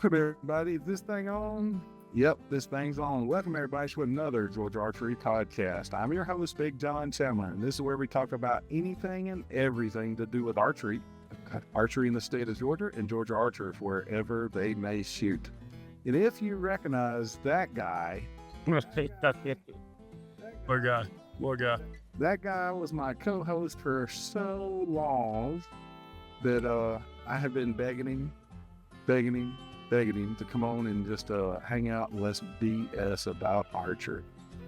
Welcome everybody, is this thing on? Yep, this thing's on. Welcome everybody to another Georgia Archery podcast. I'm your host, Big John Chandler, and this is where we talk about anything and everything to do with archery in the state of Georgia, and Georgia archers wherever they may shoot. And if you recognize that guy, What guy? that guy was my co-host for so long that I have been begging him to come on and just hang out and let's BS about archery.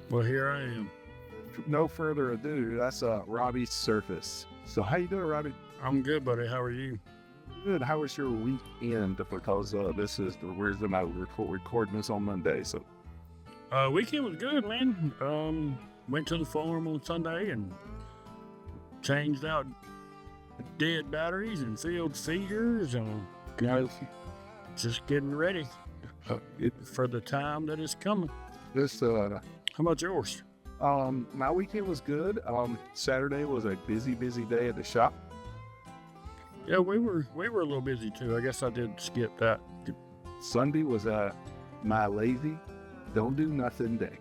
Well, here I am. No further ado, that's Robbie Surface. So how you doing, Robbie? I'm good, buddy. How are you? Good. How was your weekend? Because this is we're recording this on Monday. So Weekend was good, man. Went to the farm on Sunday and changed out dead batteries and filled feeders and just getting ready for the time that is coming. How about yours? My weekend was good. Saturday was a busy day at the shop. Yeah, we were a little busy too. I guess I did skip that. Sunday was my lazy, don't do nothing day.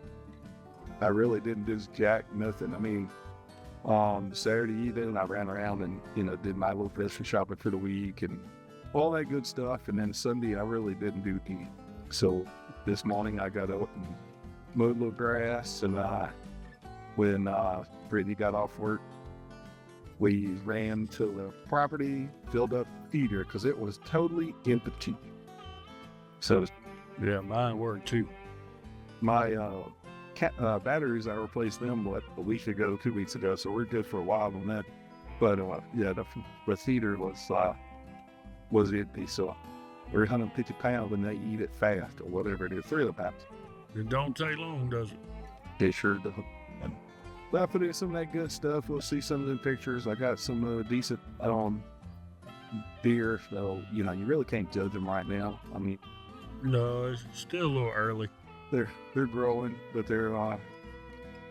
I really didn't do jack nothing. I mean, Saturday evening I ran around and did my little grocery shopping for the week and all that good stuff. And then Sunday I really didn't do anything. So this morning I got up and mowed a little grass, and when Brittany got off work, we ran to the property, filled up the feeder because it was totally empty. So Yeah, mine were too. my batteries, I replaced them a week ago, 2 weeks ago, so we're good for a while on that. But the feeder was empty, so we're 150 pounds and they eat it fast, or whatever it is, 3 of the pounds. It don't take long, does it? It sure does. But I put in some of that good stuff. We'll see some of the pictures. I got some decent deer, so you really can't judge them right now. I mean, No, it's still a little early. they're growing, but they're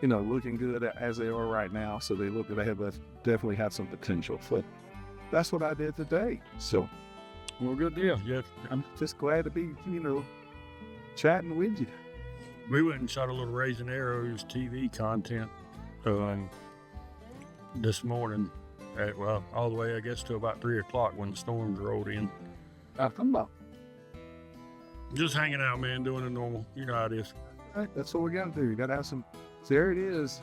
looking good as they are right now. So they definitely have some potential. So that's what I did today. So Well, good deal. Yeah, I'm just glad to be chatting with you. we went and shot a little Raising Arrows TV content this morning all the way, I guess, to about 3 o'clock when the storms rolled in. Come on. Just hanging out, man, doing the normal. You know how it is. All right, that's what we got to do. You got to have some. So there it is.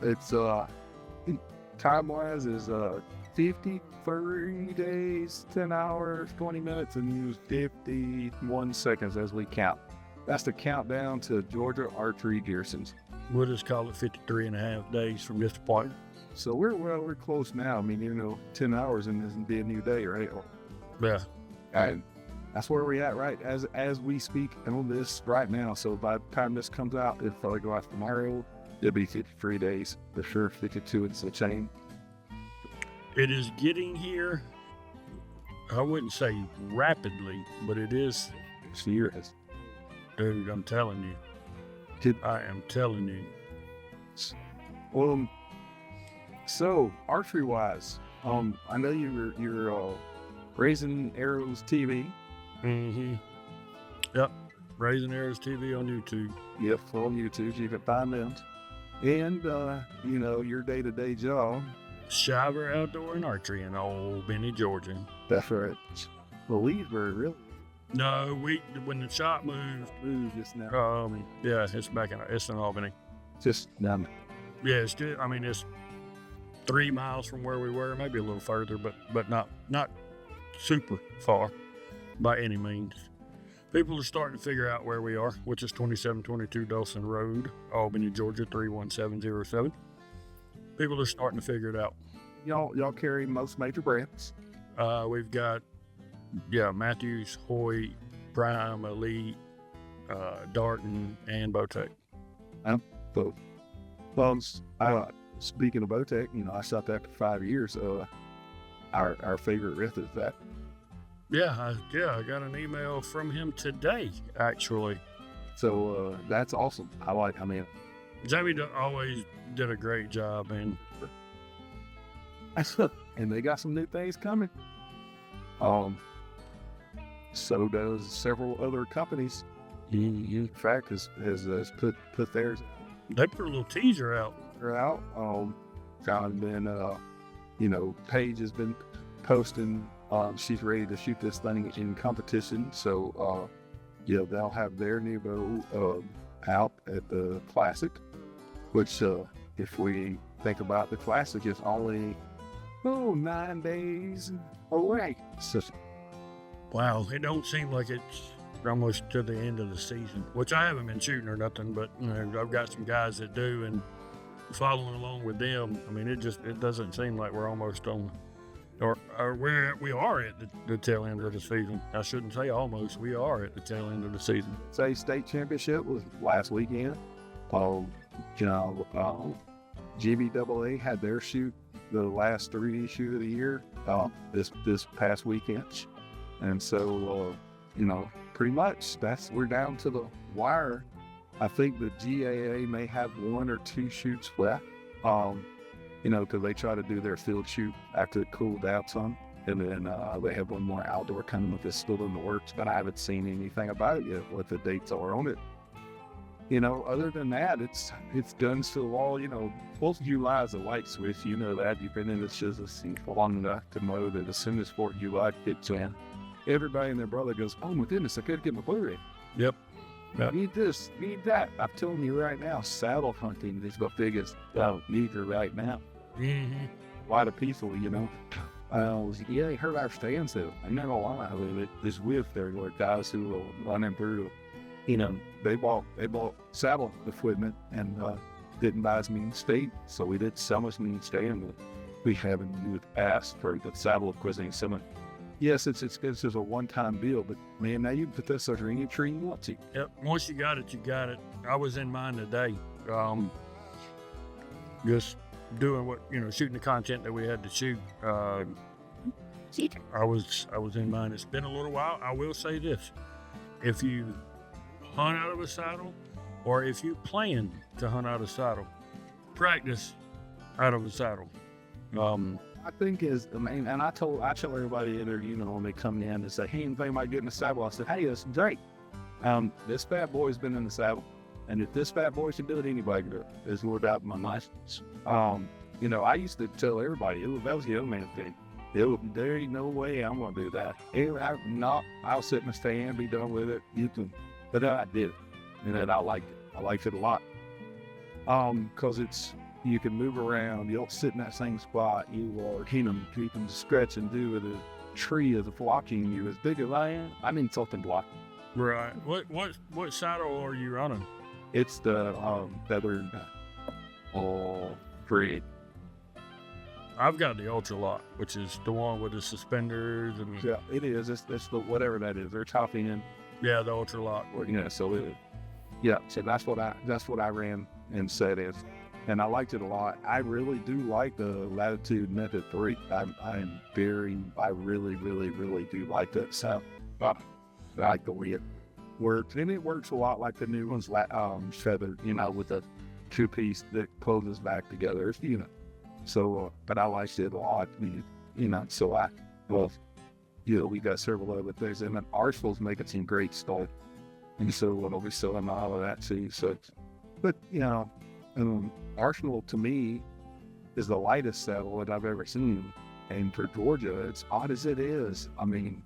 It's time-wise is 53 days, 10 hours, 20 minutes, and 51 seconds as we count. That's the countdown to Georgia Archery deer season. We'll just call it 53 and a half days from this point. So we're close now. I mean, 10 hours and this will be a new day, right? Yeah. And that's where we're at, right? As we speak on this right now. So by the time this comes out, it'll probably go out tomorrow. It'll be 53 days. For sure, 52 and some change. It is getting here, I wouldn't say rapidly, but it is. This year is. Dude, I'm telling you. I am telling you. So archery-wise, I know you're Raising Arrows TV. Mm-hmm. Yep. Raising Arrows TV on YouTube. Yep, on YouTube. You can find them. And, your day-to-day job. Shiver Outdoor Archery in old Benny, Georgia. That's right. Well, Leesburg, really? No, when the shop moved just now. Yeah, it's in Albany. Just now. Yeah, it's good. I mean, it's 3 miles from where we were, maybe a little further, but not super far by any means. People are starting to figure out where we are, which is 2722 Dawson Road, Albany, Georgia 31707. People are starting to figure it out. Y'all carry most major brands. We've got Matthews, Hoyt, Prime, Elite, Darton, and Bowtech. Both. Speaking of Bowtech, I shot that for 5 years. Our favorite riff is that. I got an email from him today, actually. So that's awesome. Jamie always did a great job, and and they got some new things coming. So does several other companies. In fact, has put theirs They put a little teaser out. out. Kind of been, Paige has been posting. She's ready to shoot this thing in competition. So, they'll have their new bow out at the Classic, which, if we think about the Classic, is only 9 days away. So, Wow, it don't seem like it's almost to the end of the season, which I haven't been shooting or nothing, but I've got some guys that do, and following along with them. I mean, it doesn't seem like we're almost on, or we are at the tail end of the season. I shouldn't say almost. We are at the tail end of the season. say state championship was last weekend. GBAA had their shoot, the last 3D shoot of the year, this past weekend, and so pretty much we're down to the wire. I think the GAA may have 1 or 2 shoots left, because they try to do their field shoot after it cooled down some, and then they have one more outdoor coming up that's still in the works, but I haven't seen anything about it yet, what the dates are on it. Other than that, it's done so well. 4th of July is a light switch. That you've been in this business long enough to know that as soon as 4th of July kicks in, everybody and their brother goes, "Oh my goodness, I could get my bow ready. Yep. Need this, need that." I'm telling you right now, saddle hunting is the biggest need right now. Mm-hmm. A lot of people, you heard our stands though. I'm not gonna lie with it. This with there were guys who will run in through. They bought saddle equipment and didn't buy as many state, so we didn't sell as many stand. We haven't asked for the saddle equipment. Someone, yes, it's just a one-time deal, but man, now you can put this under any tree you want to. Yep. Once you got it, you got it. I was in mine today, just doing what shooting the content that we had to shoot. I was in mine. It's been a little while. I will say this: if you hunt out of a saddle, or if you plan to hunt out of a saddle, practice out of a saddle. I think is the main, and I tell everybody in there, when they come in and say, "Hey, anybody might get in the saddle?" I said, "Hey, that's great. This fat boy's been in the saddle, and if this fat boy can do it, anybody can do it. There's no doubt in my mind." I used to tell everybody that was the young man thing. There ain't no way I'm gonna do that. I'll sit in the stand, be done with it. You can. But I did it, and then I liked it. I liked it a lot, because you can move around. You don't sit in that same spot. You can stretch and do with a tree is blocking you as big as I am. I mean something blocking. Right. What saddle are you running? It's the feathered free. I've got the Ultra Lock, which is the one with the suspenders and Yeah, it is. It's the whatever that is. They're top end. yeah, the Ultra Lock. So that's what I ran and said is, and I liked it a lot. I really do like the Latitude Method 3. I really, really, really do like that sound. I like the way it works, and it works a lot like the new one's feathered, with the 2-piece that closes back together, So, but I liked it a lot, so we got several other things, and then Arsenal's making some great stuff, and so we'll be selling all of that too. So, but Arsenal to me is the lightest saddle that I've ever seen, and for Georgia, as odd as it is, I mean,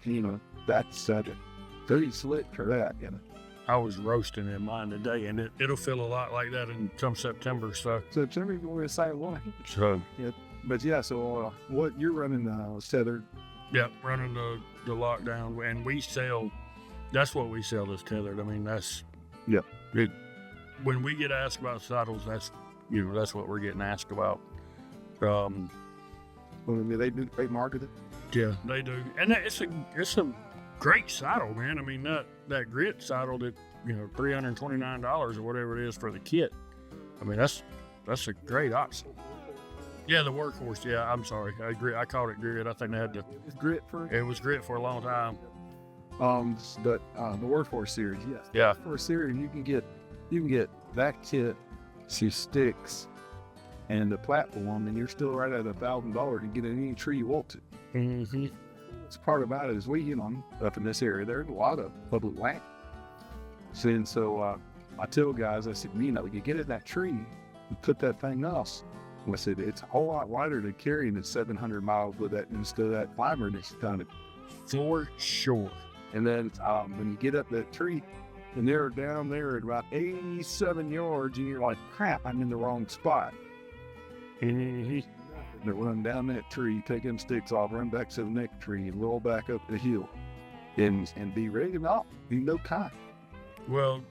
that's very slick for that. I was roasting in mine today, and it'll feel a lot like that in come September. So September, you're going to say what? So yeah, but yeah. So what you're running tethered? Yeah, running the lockdown, and we sell. That's what we sell is tethered. I mean, that's when we get asked about saddles, that's what we're getting asked about. They market it. Yeah, they do, and it's a great saddle, man. I mean that grit saddle that $329 or whatever it is for the kit. I mean that's a great option. Yeah, the workhorse. Yeah, I'm sorry. I agree. I called it grit. I think they had to. It's grit for it. It was grit for a long time. The workhorse series, yes. Yeah. For a series, you can get that kit, some sticks, and the platform, and you're still right at $1,000 to get in any tree you want to. Mm-hmm. it's part about it is we, up in this area, there's a lot of public land. And so I tell guys, I said, you get in that tree and put that thing up. I said, it's a whole lot lighter than carrying it 700 miles with that instead of that climber that's done it. For sure. And then when you get up that tree, and they're down there at about 87 yards, and you're like, crap, I'm in the wrong spot. And they run down that tree, take them sticks off, run back to the next tree, and roll back up the hill, and be ready to knock. Be no time. Well,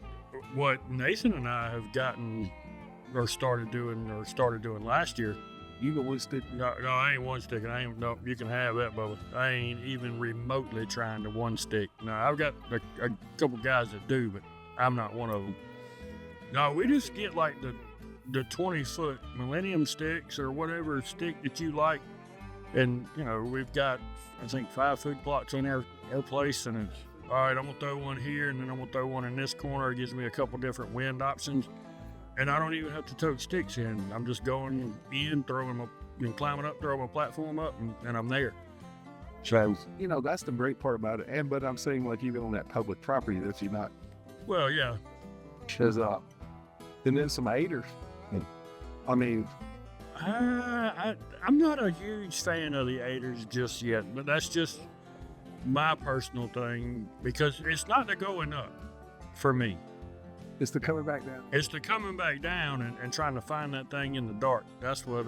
what Nathan and I have gotten or started doing last year. You got one stick? No, I ain't one stick. No, you can have that, Bubba. I ain't even remotely trying to one stick. No, I've got a couple guys that do, but I'm not one of them. No, we just get like the 20-foot Millennium sticks or whatever stick that you like. And, we've got, I think, 5 food plots on our place. And it's, all right, I'm going to throw one here, and then I'm going to throw one in this corner. It gives me a couple different wind options. And I don't even have to tote sticks in. I'm just going in, climbing up, throwing my platform up, and I'm there. So, that's the great part about it. But I'm saying, like, even on that public property that you're not. Well, yeah. Because, and then some aiders. I mean, I'm not a huge fan of the aiders just yet, but that's just my personal thing because it's not the going up for me. It's the coming back down. It's the coming back down and trying to find that thing in the dark. That's what.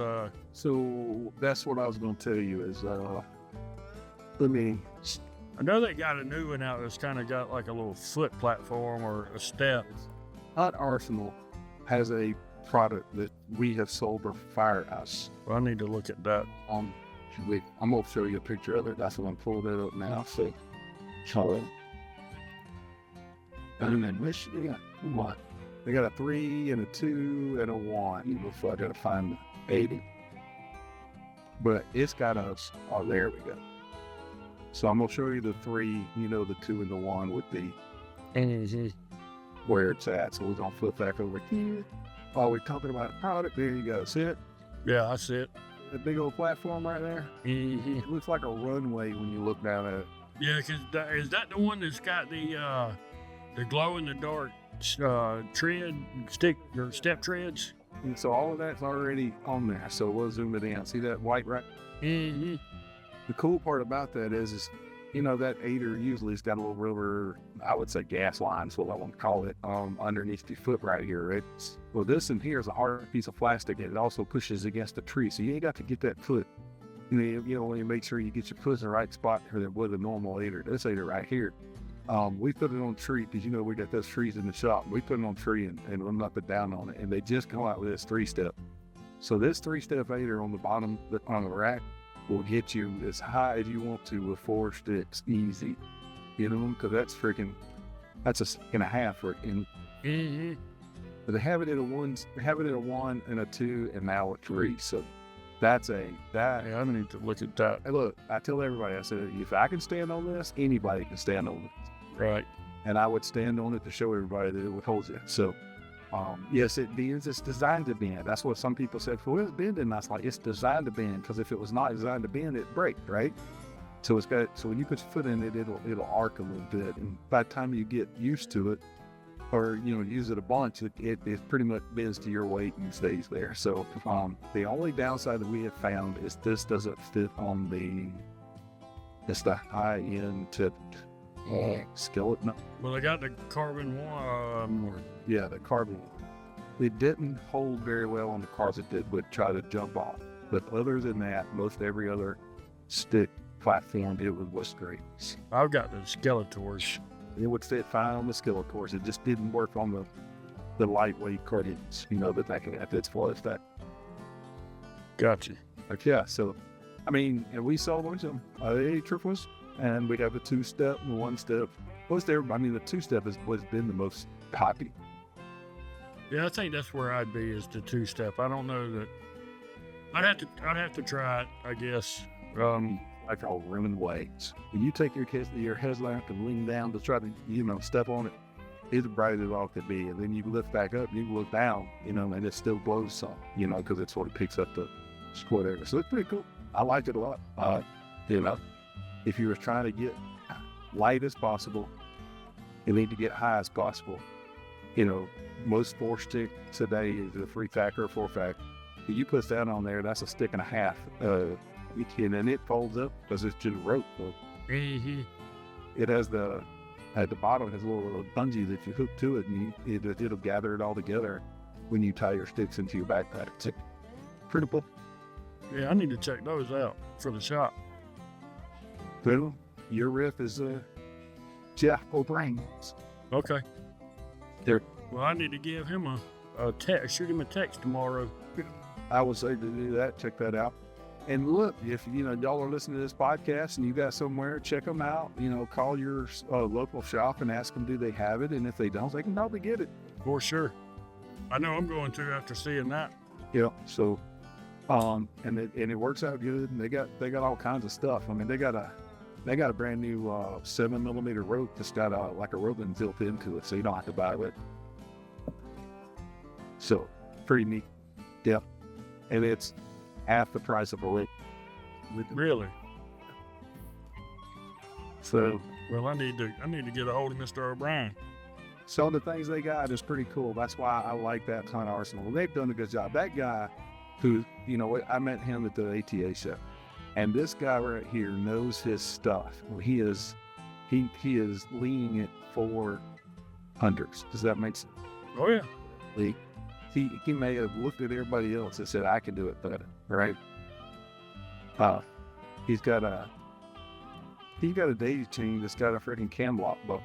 So that's what I was going to tell you is, I know they got a new one out that's kind of got like a little foot platform or a step. Hunt Arsenal has a product that we have sold for Firehouse. Well, I need to look at that. I'm going to show you a picture of it. That's what I'm pulling it up now. So, and then they got what? They got a 3 and a 2 and a 1 before I got to find the 80. But it's got us. Oh, there we go. So I'm going to show you the 3, the 2 and the 1 would be where it's at. So we're going to flip back over here. Oh, we're talking about product. There you go. See it? Yeah, I see it. That big old platform right there? Mm-hmm. It looks like a runway when you look down at it. Yeah, because is that the one that's got the glow-in-the-dark tread, stick, or step treads? And so all of that's already on there. So we'll zoom it in. See that white right? Mm-hmm. The cool part about that is that aider usually has got a little rubber, I would say gas line is what I want to call it, underneath your foot right here. Well, this in here is a hard piece of plastic, and it also pushes against the tree. So you ain't got to get that foot. When you make sure you get your foot in the right spot with a normal aider. This aider right here, we put it on tree because we got those trees in the shop. We put it on tree and run up and down on it, and they just come out with this 3-step. So this 3-step aider on the bottom on the rack will get you as high as you want to with 4 sticks, easy. Because that's a stick and a half. Mm-hmm. But they have it at a 1, and a 2, and now a 3. So yeah, I need to look at that. Hey, look, I tell everybody, I said, if I can stand on this, anybody can stand on it. Right. And I would stand on it to show everybody that it would hold you. So, yes, it bends. It's designed to bend. That's what some people said. Well, it's bending. And I was like, it's designed to bend because if it was not designed to bend, it'd break, right? So when you put your foot in it, it'll arc a little bit. And by the time you get used to it, or use it a bunch, it pretty much bends to your weight and stays there. So the only downside that we have found is this doesn't fit on the high end tipped skeleton. Well, they got the carbon one. Yeah, the carbon one. It didn't hold very well on the cars it did, would try to jump off. But other than that, most every other stick platform, it was great. I've got the Skeletors. It would fit fine on the Skeletors. It just didn't work on the lightweight cardians, that fits for us. That. Gotcha. Okay, yeah, so, and we saw them, the triples, and we have a 2-step and 1-step. The 2-step has been the most popular. Yeah, I think that's where I'd be is the 2-step. I don't know that. I'd have to try it, I guess. I call running weights. When you take your headlamp and lean down to try to, step on it, it's bright as all could be. And then you lift back up, you look down, and it still glows some, because it sort of picks up the whatever. So it's pretty cool. I like it a lot. if you were trying to get light as possible, you need to get high as possible. You know, most 4-stick today is a 3-pack or a 4-pack. If you put that on there, that's a stick and a half. And then it folds up because it's just rope. So it has at the bottom, it has a little bungee that you hook to it, and it'll gather it all together when you tie your sticks into your backpack. It's pretty cool. Yeah, I need to check those out for the shop. Well, your riff is Jeff O'Brien's. Okay. There. Well, I need to give him a text, shoot him a text tomorrow. I would say to do that, check that out. And look, if y'all are listening to this podcast and you got somewhere, check them out. Call your local shop and ask them, do they have it? And if they don't, they can probably get it. For sure. I know I'm going to after seeing that. Yeah. So, and it works out good. And they got all kinds of stuff. I mean, they got a brand new 7mm rope that's got like a robin built into it, so you don't have to buy it. So, pretty neat. Yeah. And it's half the price of a rope. Really? So, well, I need to get a hold of Mr. O'Brien. So the things they got is pretty cool. That's why I like that Hunt Arsenal. They've done a good job. That guy who, I met him at the ATA show, and this guy right here knows his stuff. He is leaning it for hunters. Does that make sense? Oh yeah. He may have looked at everybody else and said, I can do it better, right? He's got a daisy chain that's got a freaking cam lock bow.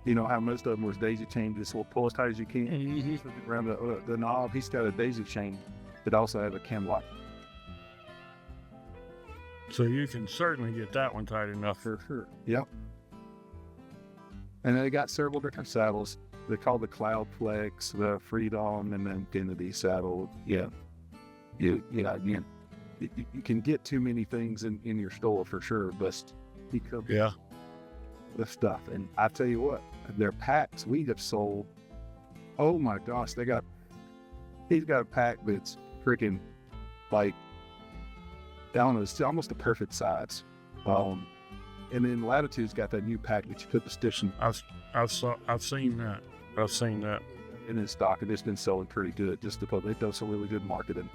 You know how most of them was daisy chain, just will pull as tight as you can around the knob. He's got a daisy chain that also has a cam lock. So you can certainly get that one tight enough. For sure. Yep. And they got several different saddles. They're called the Cloud Flex, the Freedom, and then Infinity saddle. Yeah. You can get too many things in your store for sure, but the stuff. And I tell you what, their packs we have sold. Oh my gosh, he's got a pack that's freaking like, I don't know, it's almost a perfect size. And then Latitude's got that new pack that you put the sticks in. I've seen that. I've seen that. In stock, and it's been selling pretty good. They've done some really good marketing.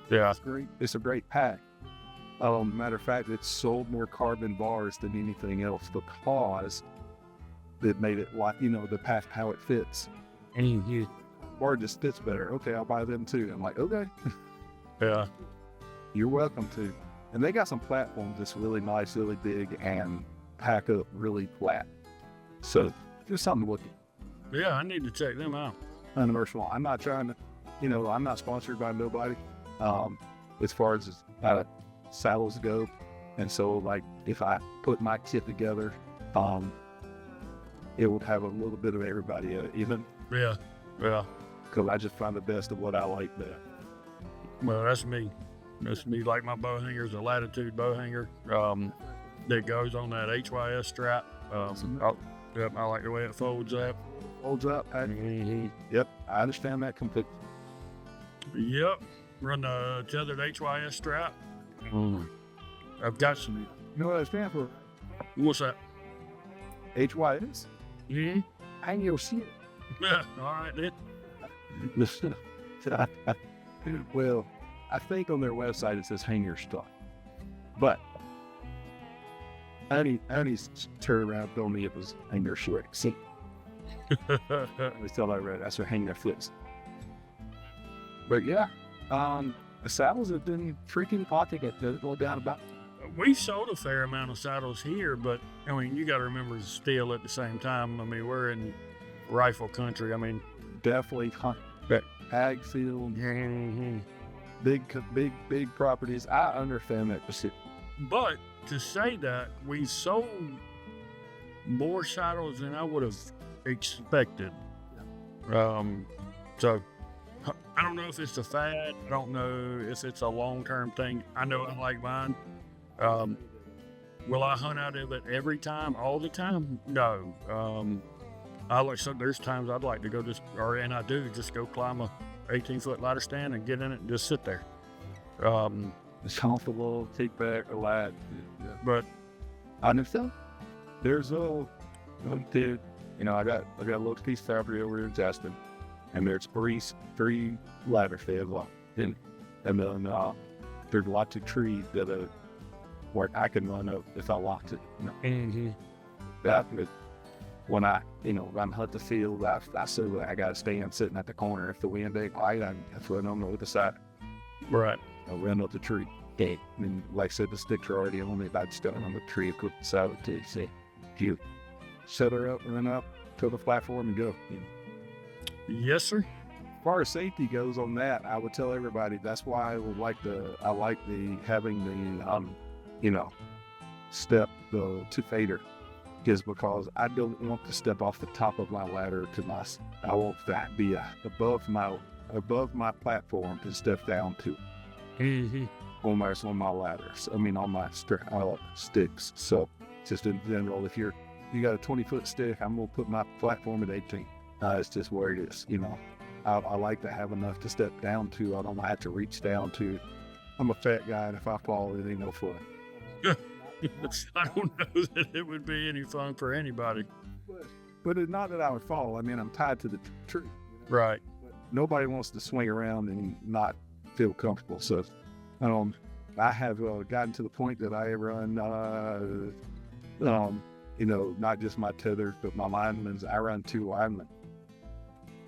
Yeah, it's great. It's a great pack. Matter of fact, it's sold more carbon bars than anything else because it made it like, the pack, how it fits. And bar just fits better. Okay, I'll buy them too. I'm like, okay. Yeah. You're welcome to. And they got some platforms that's really nice, really big, and pack up really flat. So there's something to look at. Yeah, I need to check them out. Universal. I'm not trying to, I'm not sponsored by nobody as far as saddles go. And so, like, if I put my kit together, it would have a little bit of everybody in it, even. Yeah. Because I just find the best of what I like there. Well, that's me. That's me. Like my bow hanger is a Latitude bow hanger that goes on that HYS strap. I like the way it folds up. Yep, I understand that completely. Yep, run the tethered HYS strap. I've got some. You know what I stand for? What's that? HYS? Mm-hmm. Hang your shit. Yeah, all right then. Well, I think on their website it says hang your stuff. But I need to turn around and tell me it was hang their shorts. That's all I read. That's their hang their flips. But yeah, the saddles have been freaking popular. There's no doubt about it. We sold a fair amount of saddles here, but I mean, you got to remember it's still at the same time. I mean, we're in rifle country. I mean, definitely ag field, big properties. I understand that. But to say that, we sold more saddles than I would have expected. So I don't know if it's a fad. I don't know if it's a long-term thing. I know I like mine. Will I hunt out of it every time, all the time? No. There's times I'd like to go and I do just go climb a 18-foot ladder stand and get in it and just sit there. It's comfortable, kick back, relax. Yeah. But I understand. There's a dude, you know, I got a little piece of property over here in Jasper, and there's three ladder beds long. And then there's lots of trees that where I can run up if I want to. You know? Mm-hmm. But when I'm hunt the field, I got to stand sitting at the corner. If the wind ain't right, I have to run on the other side. Right. I'll run up the tree. Yeah. And like I said, the sticks are already on me. I'd stand on the tree, cook the salad to see. You set her up, run up to the platform, and go. You know. Yes, sir. As far as safety goes on that, I would tell everybody that's why I like having the step the two-fader, is because I don't want to step off the top of my ladder I want that be above my platform to step down to. Mm-hmm. On my ladders. I mean, on my sticks. So just in general, if you got a 20-foot stick, I'm gonna put my platform at 18. It's just where it is. You know, I like to have enough to step down to. I don't have to reach down to. I'm a fat guy, and if I fall, it ain't no fun. I don't know that it would be any fun for anybody. But it's not that I would fall. I mean, I'm tied to the tree. You know? Right. But nobody wants to swing around and not feel comfortable. So, I have gotten to the point that I run, not just my tethers, but my linemen's. I run 2 linemen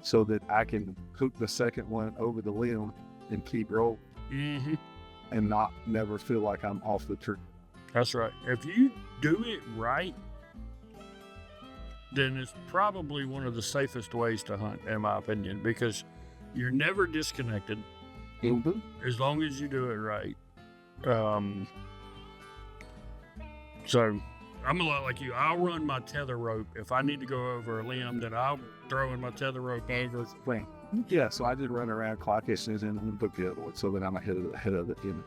so that I can hook the second one over the limb and keep rolling, mm-hmm. and never feel like I'm off the tree. That's right. If you do it right, then it's probably one of the safest ways to hunt, in my opinion, because you're never disconnected. Mm-hmm. As long as you do it right. So I'm a lot like you. I'll run my tether rope. If I need to go over a limb, then I'll throw in my tether rope over. Yeah, so I just run around clockish and book the other one so that I'm ahead of it. You know,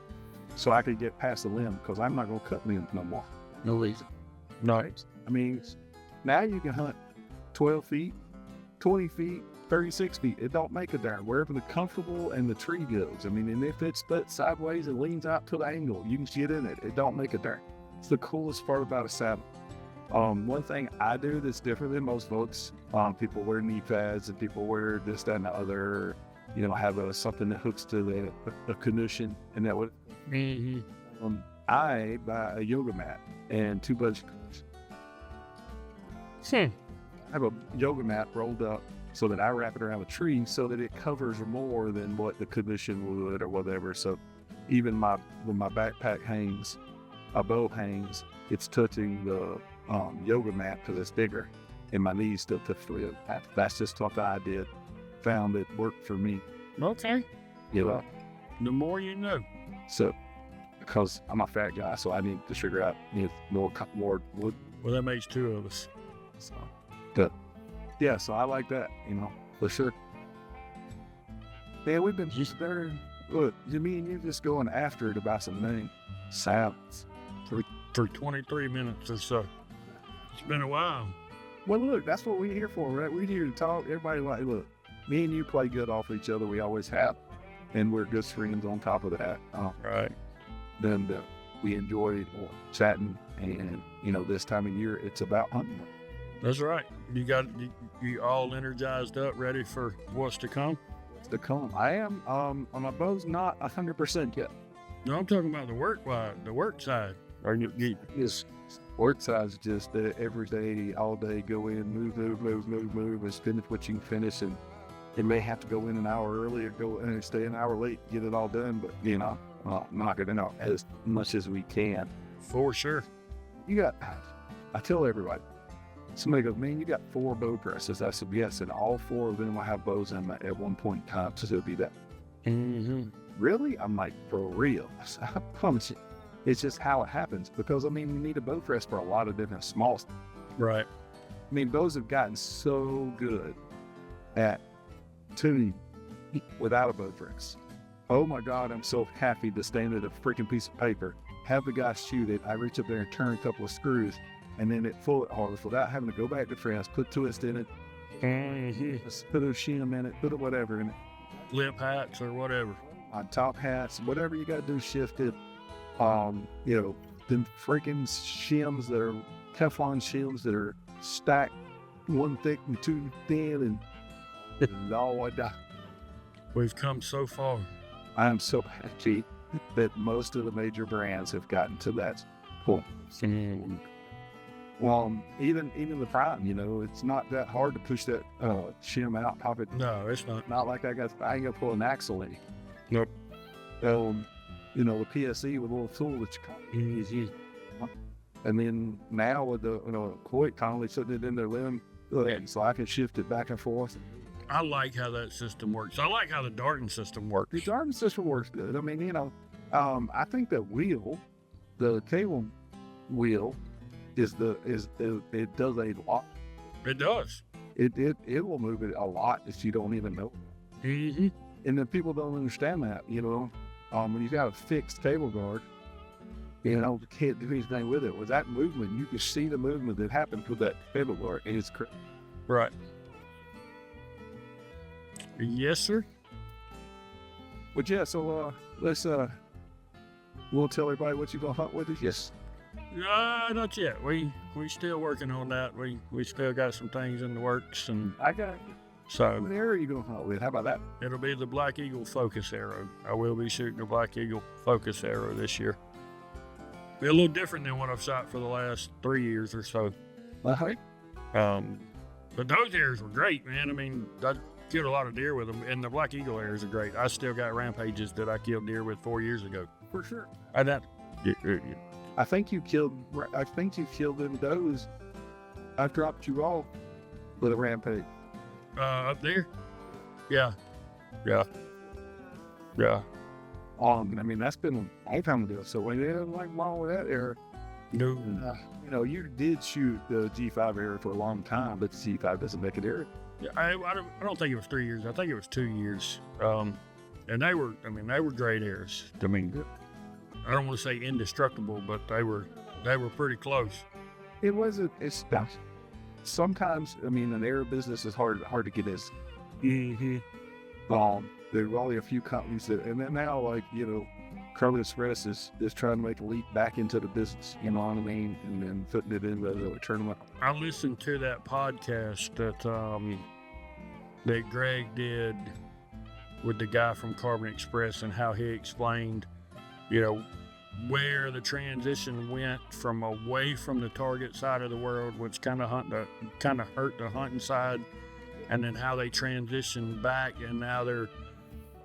so I can get past the limb, because I'm not going to cut limbs no more. No reason. Nice. I mean, now you can hunt 12 feet, 20 feet, 36 feet. It don't make a darn. Wherever the comfortable and the tree goes. I mean, and if it's split sideways and leans out to the angle, you can get in it. It don't make a darn. It's the coolest part about a saddle. One thing I do that's different than most folks, people wear knee pads and people wear this, that, and the other, have something that hooks to a canoe, and that would. Mm-hmm. I buy a yoga mat and 2 bunch of covers. I have a yoga mat rolled up so that I wrap it around a tree so that it covers more than what the canoe would or whatever. So even when my backpack hangs, a bow hangs, it's touching the yoga mat because it's bigger, and my knees still touch the yoga mat. That's just what I did. Found it worked for me. Okay. The more you know. So, because I'm a fat guy, so I need to figure out more wood. Well, that makes 2 of us. So, yeah, so I like that, for sure. Yeah, we've been just there. Look, me and you just going after it about some name sounds for 23 minutes or so. It's been a while. Well, look, that's what we're here for, right? We're here to talk. Everybody look, me and you play good off each other. We always have, and we're good friends on top of that. Right. Then we enjoy chatting, and this time of year it's about hunting. That's right. You all energized up, ready for what's to come? What's to come? I am. My bow's not 100% yet. No, I'm talking about the work side. Yes. Work side is just every day, all day, go in, move, and finish what you can finish, and it may have to go in an hour early or go and stay an hour late, get it all done, but knock it out as much as we can. For sure. I tell everybody, somebody goes, man, you got 4 bow presses. I said, yes, and all 4 of them will have bows in them at one point in time, so it'll be that. Mm-hmm. Really? I'm like, for real? I promise you. It's just how it happens, because, you need a bow press for a lot of different small stuff. Right. Bows have gotten so good at tuning without a bow press. Oh my God, I'm so happy to stand at a freaking piece of paper, have the guy shoot it, I reach up there and turn a couple of screws, and then it full it harvest without having to go back to press, put twist in it, mm-hmm. put a shim in it, put a whatever in it. Lip hats or whatever. on top hats, whatever you got to do, shift it. You know, them freaking shims that are Teflon shims that are stacked one thick and two thin, and Lord, We've come so far. I am so happy that most of the major brands have gotten to that point. Well, even the Prime, you know, it's not that hard to push that shim out, pop it. No, it's not. Not like I ain't gonna pull an axle in it. Nope. You know, the PSE with a little tool that you can. And then now with the, you know, Coit Connolly sitting it in their limb, so I can shift it back and forth. I like how that system works. I like how the darting system works. The darting system works good. I mean, you know, I think the cable wheel it does a lot. It does. It will move it a lot if you don't even know. Mm-hmm. And then people don't understand that, you know. When you've got a fixed cable guard, you know, you can't do anything with it. With that movement, you can see the movement that happens with that cable guard, and it's crazy. Right. Yes, sir. But yeah, so let's we'll tell everybody what you gonna hunt with us. Yes. Not yet. We still working on that. We still got some things in the works, and I got. So what arrow are you gonna hunt with? How about that? It'll be the Black Eagle focus arrow. I will be shooting a Black Eagle focus arrow this year. Be a little different than what I've shot for the last 3 years or so. Uh-huh. But those arrows were great, man. I mean, I killed a lot of deer with them, and the Black Eagle arrows are great. I still got rampages that I killed deer with 4 years ago. For sure. I think you killed them does. I dropped you off with a rampage. Up there? Yeah. I mean, that's been a long time ago. So when they like wrong with that arrow. No. You know, you did shoot the G5 arrow for a long time, but the G5 doesn't make an arrow. Yeah, I don't think it was 3 years. I think it was 2 years. And they were great arrows. I mean, I don't want to say indestructible, but they were pretty close. It wasn't. It's sometimes. I mean, an arrow business is hard to get as. Mm-hmm. There are only a few companies that, and then now, like, you know, Groovy Express is trying to make a leap back into the business. You know what I mean? And then putting it into the tournament. I listened to that podcast that Greg did with the guy from Carbon Express, and how he explained, you know, where the transition went from away from the target side of the world, which kind of hurt the hunting side, and then how they transitioned back, and now they're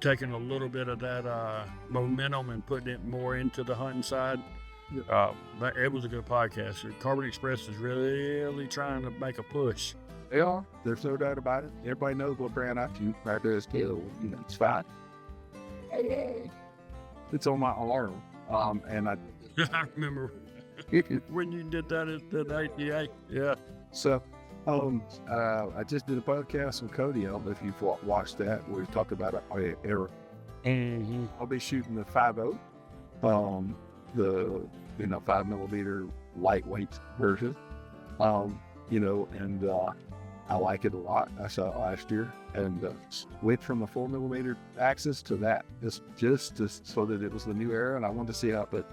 taking a little bit of that momentum and putting it more into the hunting side. But it was a good podcast. Carbon Express is really trying to make a push. They are. There's no doubt about it. Everybody knows what brand I shoot. Right there is Taylor. You know, it's fine. It's on my alarm. And I remember when you did that at the 98. Yeah. So, I just did a podcast with Cody. I don't know if you've watched that. We talked about an arrow. Mm-hmm. I'll be shooting the 5.0, the 5mm lightweight version. You know, and I like it a lot. I shot it last year, and went from the 4mm axis to that, just so that it was the new era, and I wanted to see how it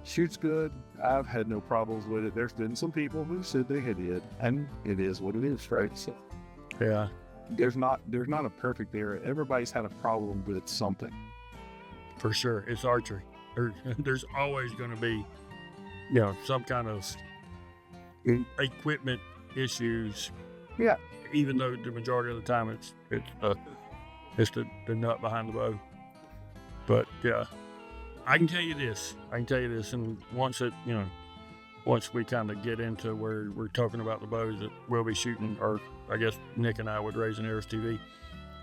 shoots good. I've had no problems with it. There's been some people who said they did, and it is what it is, right? So, yeah, there's not a perfect era. Everybody's had a problem with something. For sure, it's archery. There's always going to be, you know, some kind of equipment issues. Yeah. Even though the majority of the time it's the nut behind the bow. But yeah, I can tell you this, and once we kind of get into where we're talking about the bows that we'll be shooting, or I guess Nick and I with Raising Arrows TV,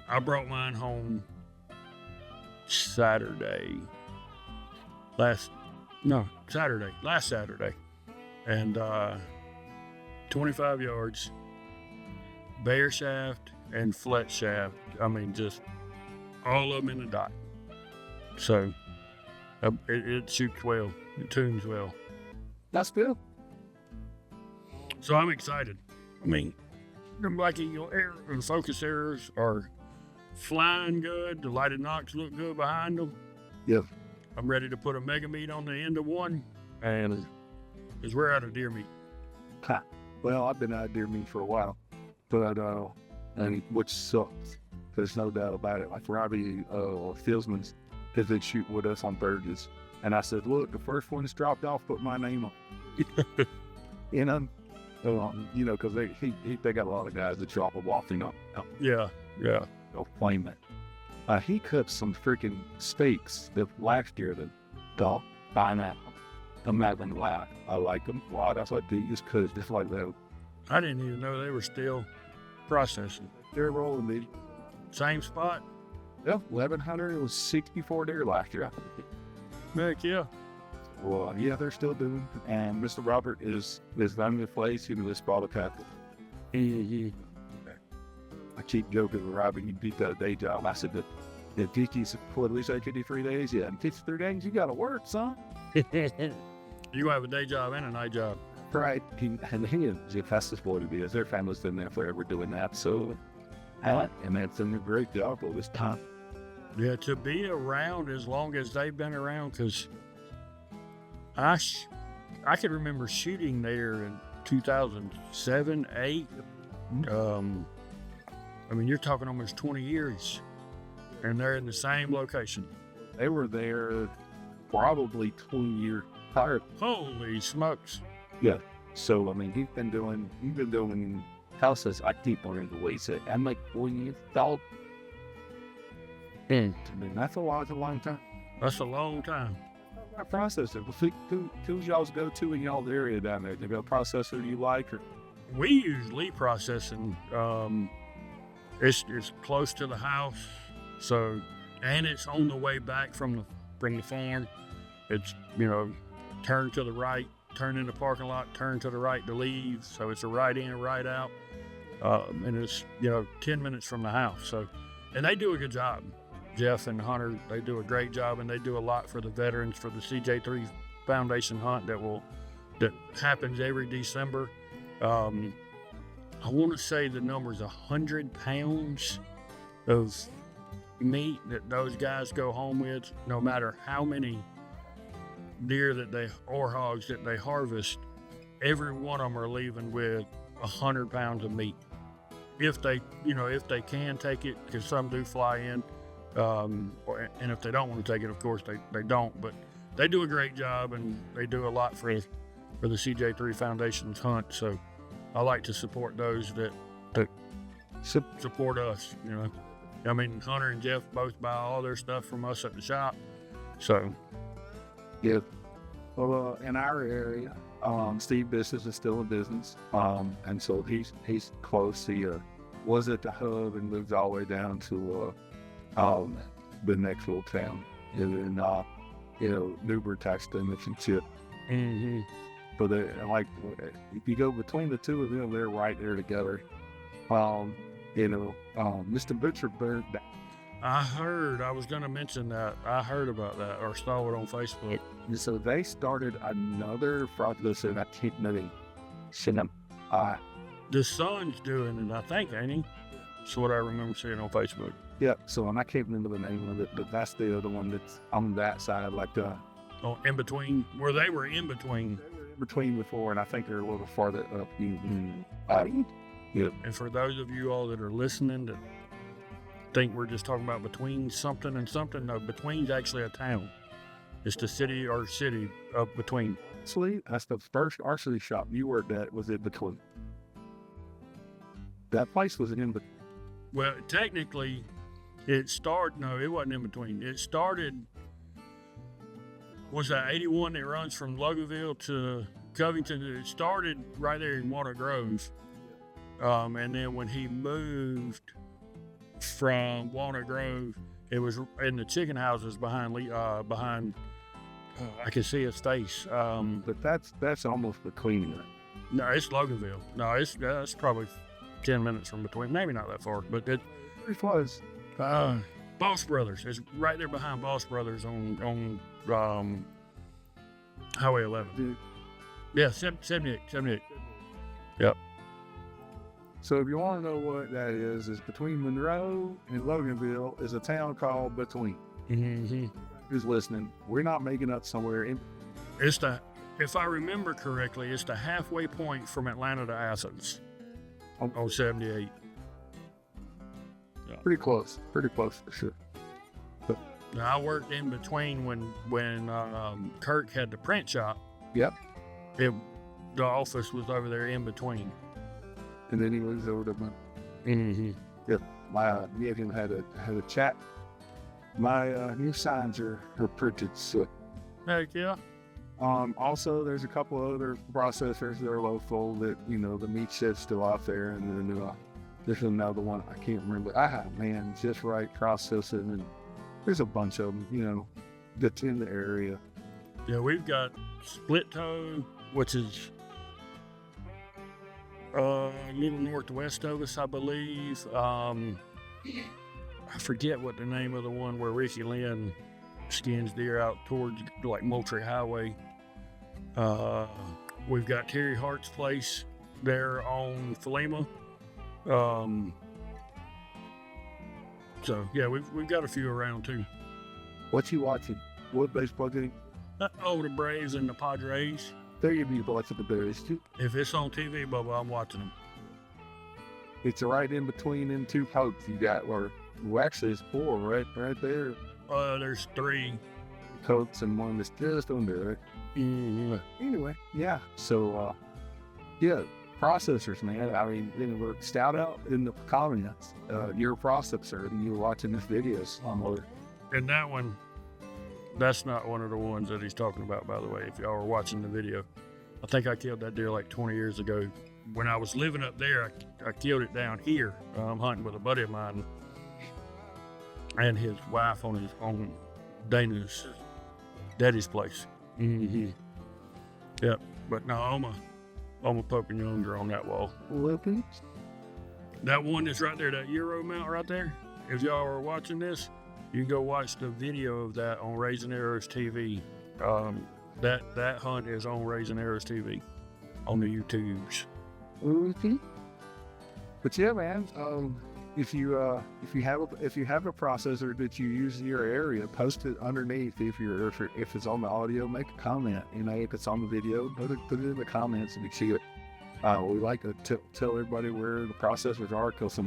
I brought mine home last Saturday, and 25 yards, bare shaft and flat shaft. I mean, just all of them in the dot. So it shoots well, it tunes well. That's good. So I'm excited. I mean, the Black Eagle arrow and focus arrows are flying good. The lighted nocks look good behind them. Yep. I'm ready to put a mega meat on the end of one, and because we're out of deer meat. Ha. Well, I've been out of deer meat for a while, but and which sucks. There's no doubt about it. Like Robbie Fieldsman's has been shooting with us on Burgess, and I said, "Look, the first one that's dropped off, put my name on." You know, because they got a lot of guys that drop them off. Yeah. They'll claim it. He cut some freaking steaks that last year that dog pineapple. I'm not gonna lie, I like them. Wow, that's what they just cut it just like that. I didn't even know they were still processing. They're rolling me. Same spot? Yeah, 1,100. It was 64 deer last year. Heck yeah. Well, yeah, they're still doing. And Mr. Robert is running the place. He just bought a couple. I keep joking with Robbie. He beat that day job. I said, "If Geeky's at least 53 days, yeah, in 53 days, you got to work, son." You have a day job and a night job. Right. And he is the fastest boy to be. Their family's been there forever doing that. So, and that's done a great job all this time. Yeah, to be around as long as they've been around, because I can remember shooting there in 2007, 8. I mean, you're talking almost 20 years, and they're in the same location. They were there probably 20 years prior. Holy smokes. Yeah. So, I mean, you've been doing houses. I keep wanting to wait. So I'm like 4 years old. I mean, that's a long time. That's a long time. I process it. Who's y'all's go-to in y'all's area down there? You got a processor you like? Or? We use lead processing. It's close to the house, so, and it's on the way back from the farm. It's, turn to the right, turn in the parking lot, turn to the right to leave. So it's a right in, right out. And it's, 10 minutes from the house. So, and they do a good job. Jeff and Hunter, they do a great job, and they do a lot for the veterans for the CJ3 Foundation hunt that happens every December. I want to say the number's 100 pounds of meat that those guys go home with, no matter how many deer or hogs that they harvest. Every one of them are leaving with 100 pounds of meat. If they can take it, because some do fly in. And if they don't want to take it, of course, they don't. But they do a great job, and they do a lot for the CJ3 Foundation's hunt. So I like to support those that support us. I mean, Hunter and Jeff both buy all their stuff from us at the shop. So, yeah. Well, in our area, Steve Business is still in business, and so he's close. He was at the hub and moved all the way down to the next little town, and then Newbert tax limits and shit. Mm-hmm. But if you go between the two of them, they're right there together. Mr. Butcher burned down. I was going to mention that. I heard about that or saw it on Facebook. So they started another fraudulent, and I can't know the son's doing it, I think, ain't he? That's what I remember seeing on Facebook. Yeah, so, and I can't remember the name of it, but that's the other one that's on that side, in between, where they were in between. Between before, and I think they're a little farther up. Yeah. And for those of you all that are listening that think we're just talking about between something and something, no, between's actually a town. It's the city of Between. Actually, that's the first archery shop you worked at was in Between. That place was in Between. Well, technically, it wasn't in Between. It started, was that 81 that runs from Loganville to Covington? It started right there in Walnut Grove. And then when he moved from Walnut Grove, it was in the chicken houses behind I can see his face. But that's almost Between. Right? No, it's Loganville. No, it's probably 10 minutes from Between. Maybe not that far, but it was. Boss Brothers. It's right there behind Boss Brothers on Highway 11. Dude. Yeah, 78. Yep. So if you want to know what that is between Monroe and Loganville is a town called Between. Mm-hmm. Who's listening? We're not making up somewhere in. If I remember correctly, it's the halfway point from Atlanta to Athens on 78. Yeah. Pretty close for sure. Now, I worked in between when Kirk had the print shop. Yep. The office was over there in between. And then he moves over to my. Mm-hmm. Yep. Me and him had a chat. My new signs are printed. So. Heck yeah. Also, there's a couple other processors that are local that, the meat shed's still out there. And then there's another one I can't remember. Just right processing. And there's a bunch of them, that's in the area. Yeah, we've got Split Toe, which is a little northwest of us, I believe. I forget what the name of the one where Ricky Lynn skins deer out towards like Moultrie Highway. We've got Terry Hart's place there on Philema. So yeah, we've got a few around too. What you watching? What baseball game? The Braves and the Padres. There you be watching the Bears too. If it's on TV, Bubba, I'm watching them. It's right in between them two coats you got, actually it's four right there. There's 3 coats and one that's just under it. Mm-hmm. Anyway, yeah. So, processors, man. I mean, look, shout out in the comments. You're a processor and you're watching this videos on there. And that one, that's not one of the ones that he's talking about, by the way, if y'all were watching the video. I think I killed that deer like 20 years ago. When I was living up there, I killed it down here. I'm hunting with a buddy of mine and his wife on Dana's daddy's place. Mm-hmm. Yep. But no, I'm a Pope and Younger on that wall. Looking. That one that's right there, that Euro mount right there. If y'all are watching this, you can go watch the video of that on Raising Arrows TV. That hunt is on Raising Arrows TV on the YouTubes. Mm-hmm. But yeah, man. If you have a processor that you use in your area, post it underneath. If it's on the audio, make a comment. If it's on the video, put it in the comments and you see it. We like to tell everybody where the processors are, because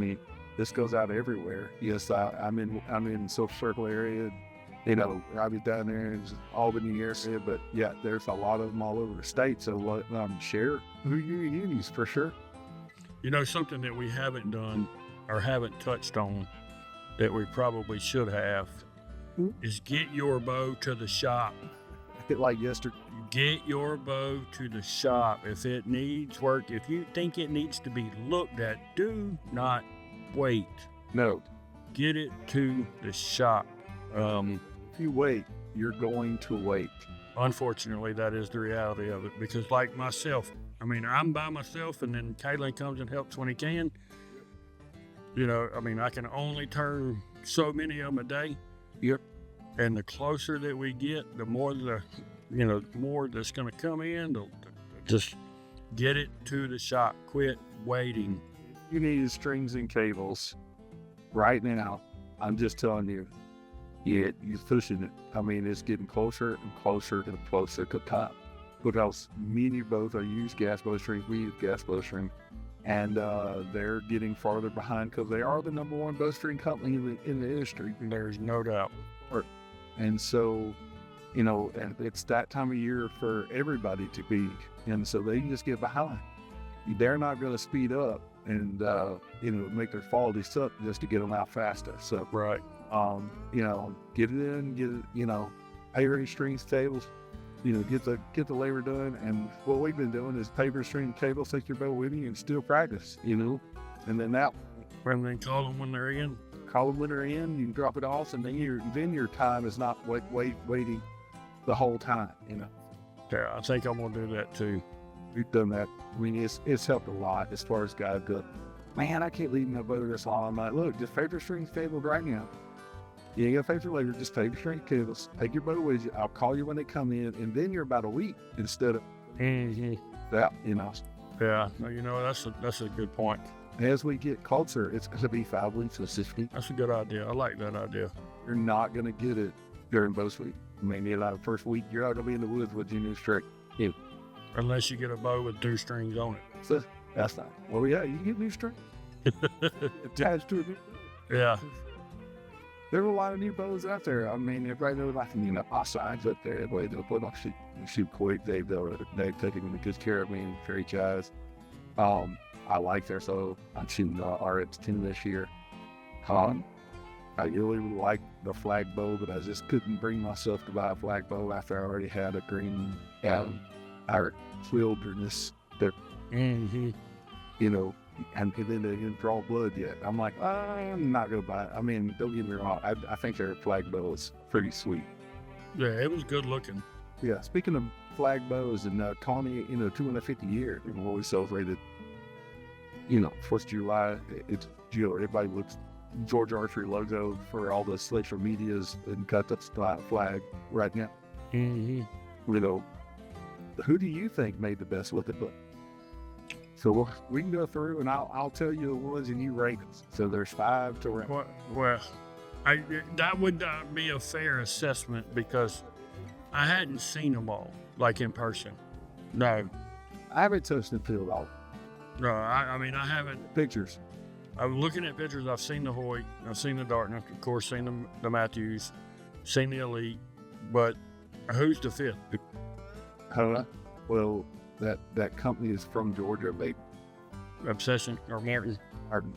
this goes out everywhere. Yes, I'm in Silver Circle area. Robbie's down there in Albany area, but yeah, there's a lot of them all over the state. So share who you use for sure. Something that we haven't done or haven't touched on that we probably should have is get your bow to the shop. Like yesterday. Get your bow to the shop. If it needs work, if you think it needs to be looked at, do not wait. No. Get it to the shop. If you wait, you're going to wait. Unfortunately, that is the reality of it, because like myself, I'm by myself, and then Kaylin comes and helps when he can. I can only turn so many of them a day. Yep. And the closer that we get, the more more that's going to come in. Just get it to the shop. Quit waiting. You need strings and cables right now. I'm just telling you. Yeah, you're pushing it. It's getting closer and closer and closer to top. Because me and you both use gas bowstrings. We use gas bowstring. And they're getting farther behind because they are the number one bowstring company in the industry. There's no doubt. And so, and it's that time of year for everybody to be. And so they just get behind. They're not going to speed up and, make their qualities up just to get them out faster. So, right. Get it in, paper strings, cables, get the labor done. And what we've been doing is paper, string, cables, take your bow with you and still practice, and then And then call them when they're in. Call them when they're in, you can drop it off, and then your time is not waiting the whole time, Yeah, I think I'm going to do that too. We've done that. It's helped a lot as far as guys go. Man, I can't leave my bow this long. I'm like, look, just paper, strings, cables right now. You ain't got to pay for labor, just paper, string, cables. Take your bow with you. I'll call you when they come in, and then you're about a week instead of mm-hmm. that, Yeah, that's a good point. As we get closer, it's going to be 5 weeks of 60. That's a good idea. I like that idea. You're not going to get it during bow week. Maybe the first week, you're not going to be in the woods with your new string. Unless you get a bow with 2 strings on it. So that's not. Well, yeah, you can get new string attached to it. Yeah. There are a lot of new bows out there. I mean, everybody knows my signs up there. Everybody they'll put on shoot quick. They've taken good care of me and fairy guys. I like their so I'm shooting the RX10 this year. I really like the flag bow, but I just couldn't bring myself to buy a flag bow after I already had a green our wilderness there. Mm-hmm. And then they didn't draw blood yet. I'm like, I'm not gonna buy it. I mean, don't get me wrong. I think their flag bow is pretty sweet. Yeah, it was good looking. Yeah. Speaking of flag bows and Connie, 250 years, when we celebrated, 4th of July, it's everybody looks Georgia Archery logo for all the social medias and got the flag right now. Mm-hmm. Who do you think made the best looking book? So we can go through and I'll tell you the ones and you rank them. So there's 5 to rank. Well, that would not be a fair assessment because I hadn't seen them all, like in person. No. I haven't touched the field all. No, I mean, I haven't. Pictures. I'm looking at pictures. I've seen the Hoyt, I've seen the Dartmouth, of course, seen the Matthews, seen the Elite, but who's the 5th? Well, that company is from Georgia, maybe. Obsession or Martin.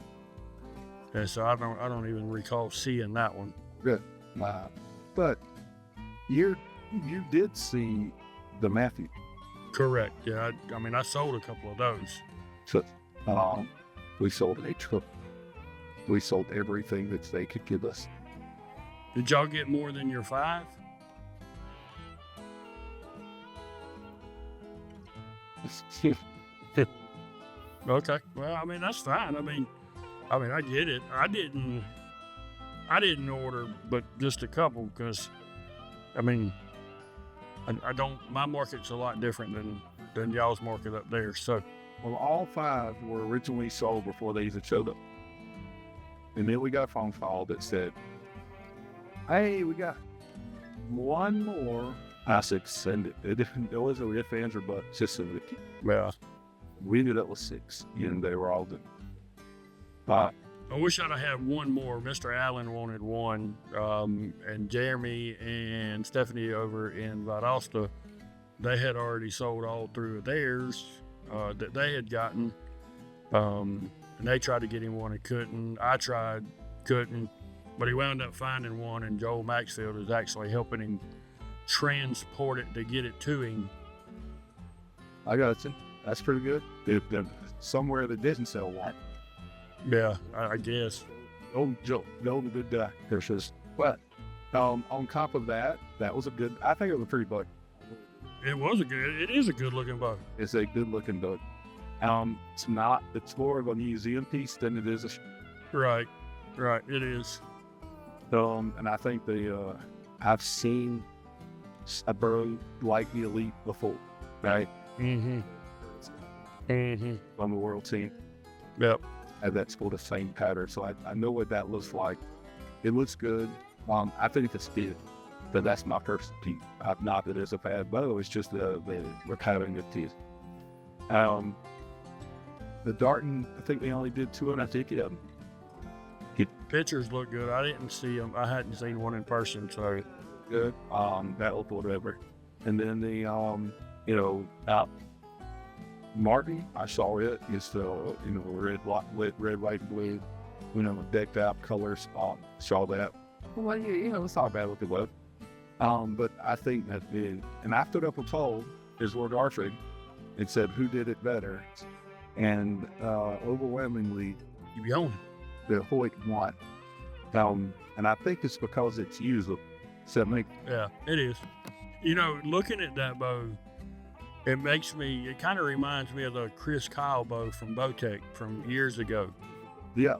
Yeah, so I don't even recall seeing that one. Good. But you did see the Matthew. Correct. Yeah. I mean, I sold a couple of those. So we sold a truck. We sold everything that they could give us. Did y'all get more than your 5? Okay. Well, I mean, that's fine. I mean, I get it. I didn't order, but just a couple because, I mean, I don't. My market's a lot different than y'all's market up there. So, well, all 5 were originally sold before they even showed up, and then we got a phone call that said, "Hey, we got one more." I said, "Send it." It wasn't if, ands, or buts. Just send it. Yeah. We ended up with 6, and they were all done. I wish I'd have had one more. Mr. Allen wanted one, and Jeremy and Stephanie over in Valdosta, they had already sold all through of theirs that they had gotten, and they tried to get him one and couldn't. I tried, couldn't, but he wound up finding one, and Joel Maxfield is actually helping him transport it to get it to him. I got you. That's pretty good. If somewhere that didn't sell one. Yeah, I guess. Old Joe, the good guy. There's just, but on top of that, that was a good. I think it was a pretty bow. It is a good looking bow. It's a good looking bow. It's more of a museum piece than it is a. Right, it is. And I think I've seen a bow like the Elite before, right? Mm-hmm. On the world team. Yep. And that's for the same pattern. So I know what that looks like. It looks good. I think it's good. But that's my first piece. Not that it's a bad bow, it's just we're having good teeth. The Darton, I think they only did 250 of them. Pictures look good. I didn't see them. I hadn't seen one in person, so good. That looked whatever. And then the Martin, I saw it. It's the red, white, and blue. Decked out colors. Saw that. Well, it's not bad looking bow. But I think that and I put up a poll, is Georgia Archery, and said who did it better, and overwhelmingly, the Hoyt won. And I think it's because it's usable. Yeah, it is. Looking at that bow, it kind of reminds me of the Chris Kyle bow from Bowtech from years ago. Yeah.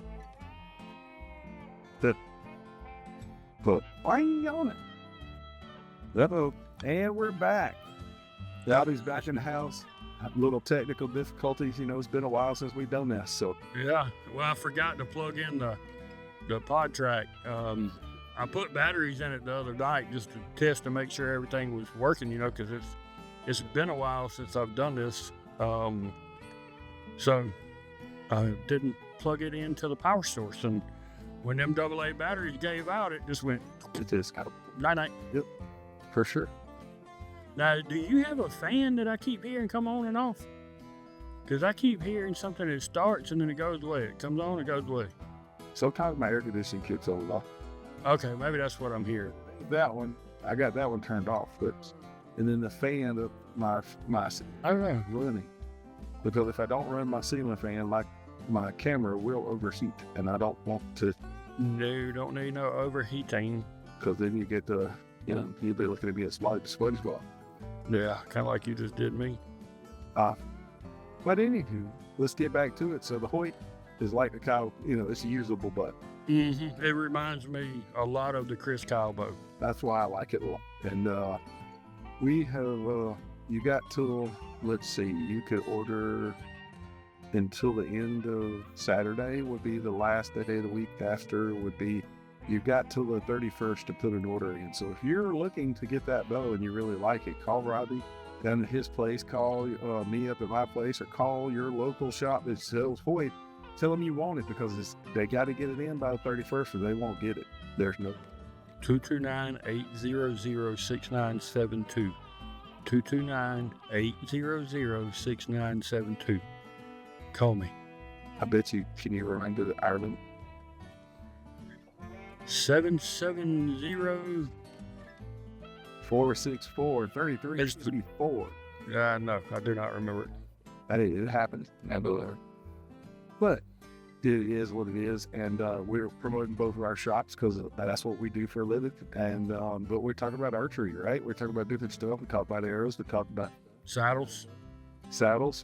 But why are you on it? Uh-oh. And we're back. Bobby's back in the house. little technical difficulties. You know, it's been a while since we've done this. So Yeah. Well, I forgot to plug in the pod track. I put batteries in it the other night just to test to make sure everything was working, you know, because it's been a while since I've done this. So I didn't plug it into the power source. And when them AA batteries gave out, it just went it is kind of, night-night. yep, for sure. Now, do you have a fan that I keep hearing come on and off? Because I keep hearing something that starts and then it goes away. It comes on and goes away. Sometimes my air conditioning kicks on and off. Okay, maybe that's what I'm hearing. That one, I got that one turned off, and then the fan of my running, because if I don't run my ceiling fan, like my camera will overheat, and I don't want to. No, don't need no overheating. Because then you get the, you know, you'll be looking at me as SpongeBob. Yeah, kind of like you just did me. But anywho, let's get back to it. So the Hoyt is like the Kyle, you know, it's a usable boat. Mm-hmm. It reminds me a lot of the Chris Kyle boat. That's why I like it a lot. And we have, you got till, let's see, you could order until the end of Saturday would be the last day of the week. After would be, you got till the 31st to put an order in. So if you're looking to get that bow and you really like it, call Robbie down at his place, call me up at my place, or call your local shop that sells Hoyt. Tell them you want it, because they got to get it in by the 31st or they won't get it. There's no 229-800-6972. 229-800-6972. Call me. I bet you, can you remember the Ireland? 770. 464-3334. No, I do not remember it. It happens. But it is what it is, and we're promoting both of our shops because that's what we do for a living. And but we're talking about archery, right? We're talking about different stuff. We talk about arrows. We talk about Saddles.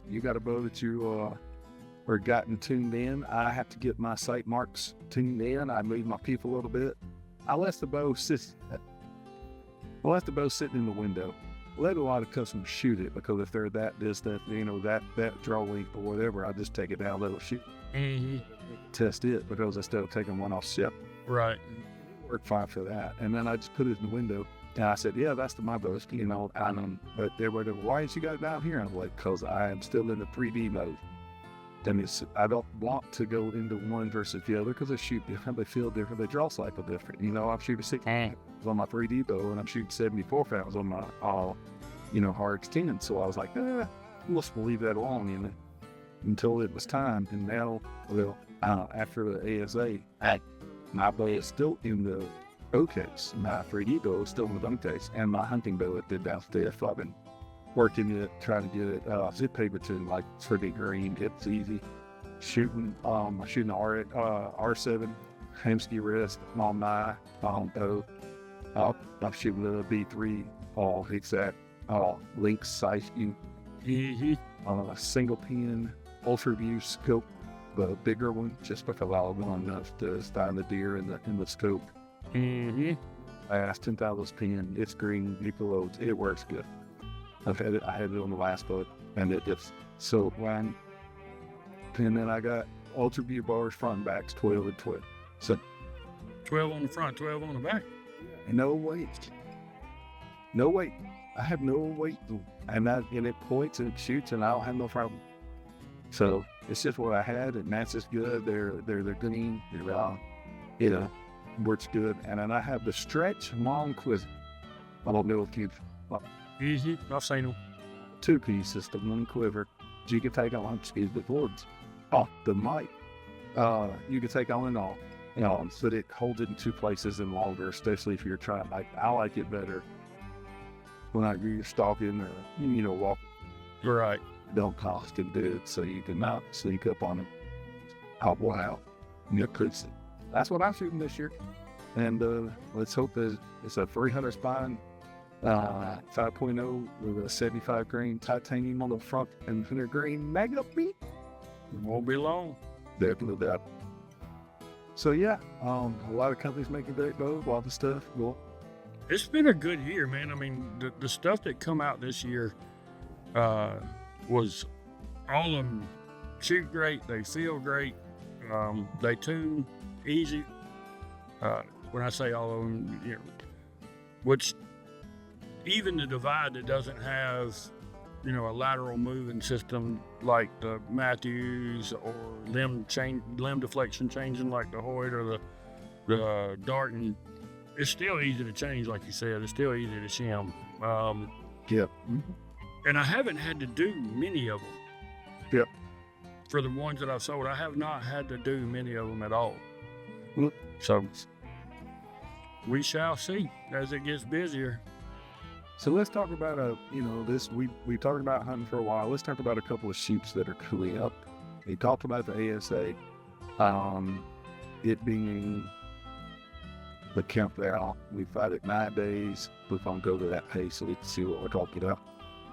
You got a bow that you are gotten tuned in. I have to get my sight marks tuned in. I move my peep a little bit. I let the bow sit in the window. Let a lot of customers shoot it, because if they're that distant, you know, that draw length or whatever, I just take it down, let them shoot. Mm-hmm. Test it, because instead of taking one off ship. Right. Worked fine for that. And then I just put it in the window, and I said, yeah, that's my bow, you know. But they were like, why did you got it down here? And I'm like, because I am still in the 3D mode. And I don't want to go into one versus the other, because they shoot different, they feel different, they draw cycle different. You know, I'm shooting 60 pounds on my 3D bow, and I'm shooting 74 pounds on my hard extend. So I was like, let's leave that alone, you know, until it was time. And now, after the ASA, my bow is still in the bow case. My 3D bow is still in the bow case, and my hunting bow it did downstairs. So I've been working it, trying to get it zip paper to like 3D green. It's easy. Shooting the R7 Hemsky wrist on my bow. I'm shooting the B3 exact link sight. Single pin ultra view scope, the bigger one, just because I was going enough to find the deer in the scope. I asked 10,000 pin. It's green, Nicolodes. It works good. I had it on the last boat, and it just so when. And then I got ultra view bars, front and backs, 12 and 12. So 12 on the front, 12 on the back. No weight. I have no weight, and it points and it shoots, and I don't have no problem. So it's just what I had, and that's just good. They're green. Works good. And then I have the stretch long quiver. I don't know if you've. I've seen them. 2-piece system, one quiver. You can take on, off the mic. You can take on and off. But it holds it in 2 places and longer, especially if you're trying. I like it better when you're stalking or walking. Right. Don't cost and do it, so you can not sneak up on them. Oh wow! That's what I'm shooting this year, and let's hope that it's a 300 spine 5.0 with a 75 grain titanium on the front and 100 grain magnet beat. Won't be long. Definitely that. So yeah, a lot of companies making great bows, a lot of stuff. Cool. It's been a good year, man. I mean, the stuff that come out this year was all of them shoot great, they feel great, they tune easy. When I say all of them, you know, which even the Divide that doesn't have, you know, a lateral moving system like the Matthews, or limb deflection changing like the Hoyt or the Darton, it's still easy to change, like you said. It's still easy to shim. Yep. And I haven't had to do many of them. Yep. For the ones that I've sold, I have not had to do many of them at all. Well, So we shall see as it gets busier. so let's talk about we talked about hunting for a while. Let's talk about a couple of shoots that are coming up. We talked about the ASA, it being the countdown. We fight it 9 days. We're gonna go to that pace so we can see what we're talking about.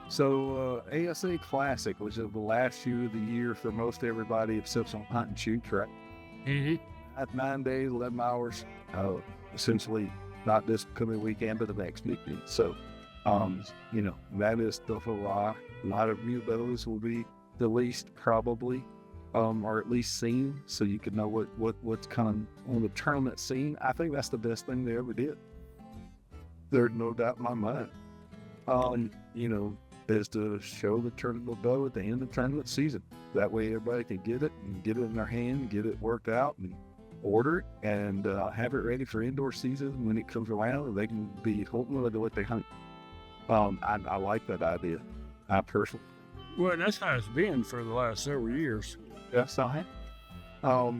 So ASA Classic, which is the last shoot of the year for most everybody except some hunt and shoot, right? Mm-hmm. At 9 days, 11 hours, essentially not this coming weekend, but the next weekend. So, that is the hurrah. A lot of new bows will be released probably, or at least seen, so you can know what's coming on the tournament scene. I think that's the best thing they ever did. There's no doubt in my mind. Is to show the tournament bow at the end of the tournament season. That way everybody can get it and get it in their hand, get it worked out and order it, and have it ready for indoor season when it comes around, and they can be hoping to what they hunt. I like that idea. I personally. Well, that's how it's been for the last several years. Yes, I have.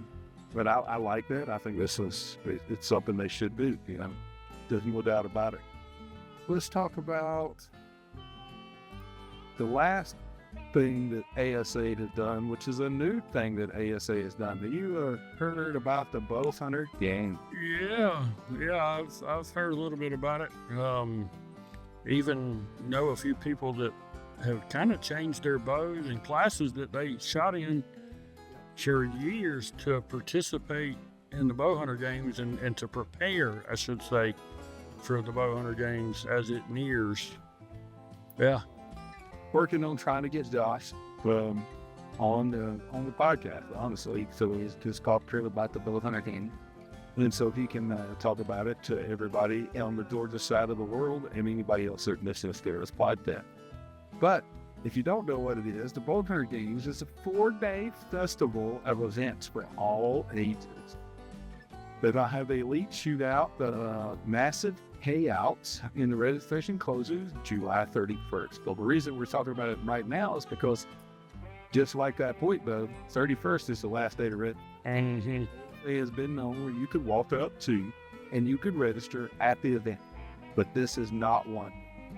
But I like that. I think it's something they should do, There's no doubt about it. Let's talk about the last thing that ASA has done, which is a new thing that ASA has done. Have you heard about the bow hunter game? Yeah, I've heard a little bit about it. Even know a few people that have kind of changed their bows and classes that they shot in for years to participate in the bow hunter games and to prepare, I should say, for the bow hunter games as it nears. Yeah. Working on trying to get Josh on the podcast, honestly. So he's just talked to him about the bow hunter game, and so he can talk about it to everybody on the Georgia side of the world and anybody else that listens to this podcast. But if you don't know what it is, the Bow Hunter Games is a 4-day festival of events for all ages. They're going to have the elite shootout, the massive payouts, and the registration closes July 31st. But the reason we're talking about it right now is because, just like that point, though, 31st is the last day to register. Mm-hmm. It has been known where you could walk up to and you could register at the event, but this is not one.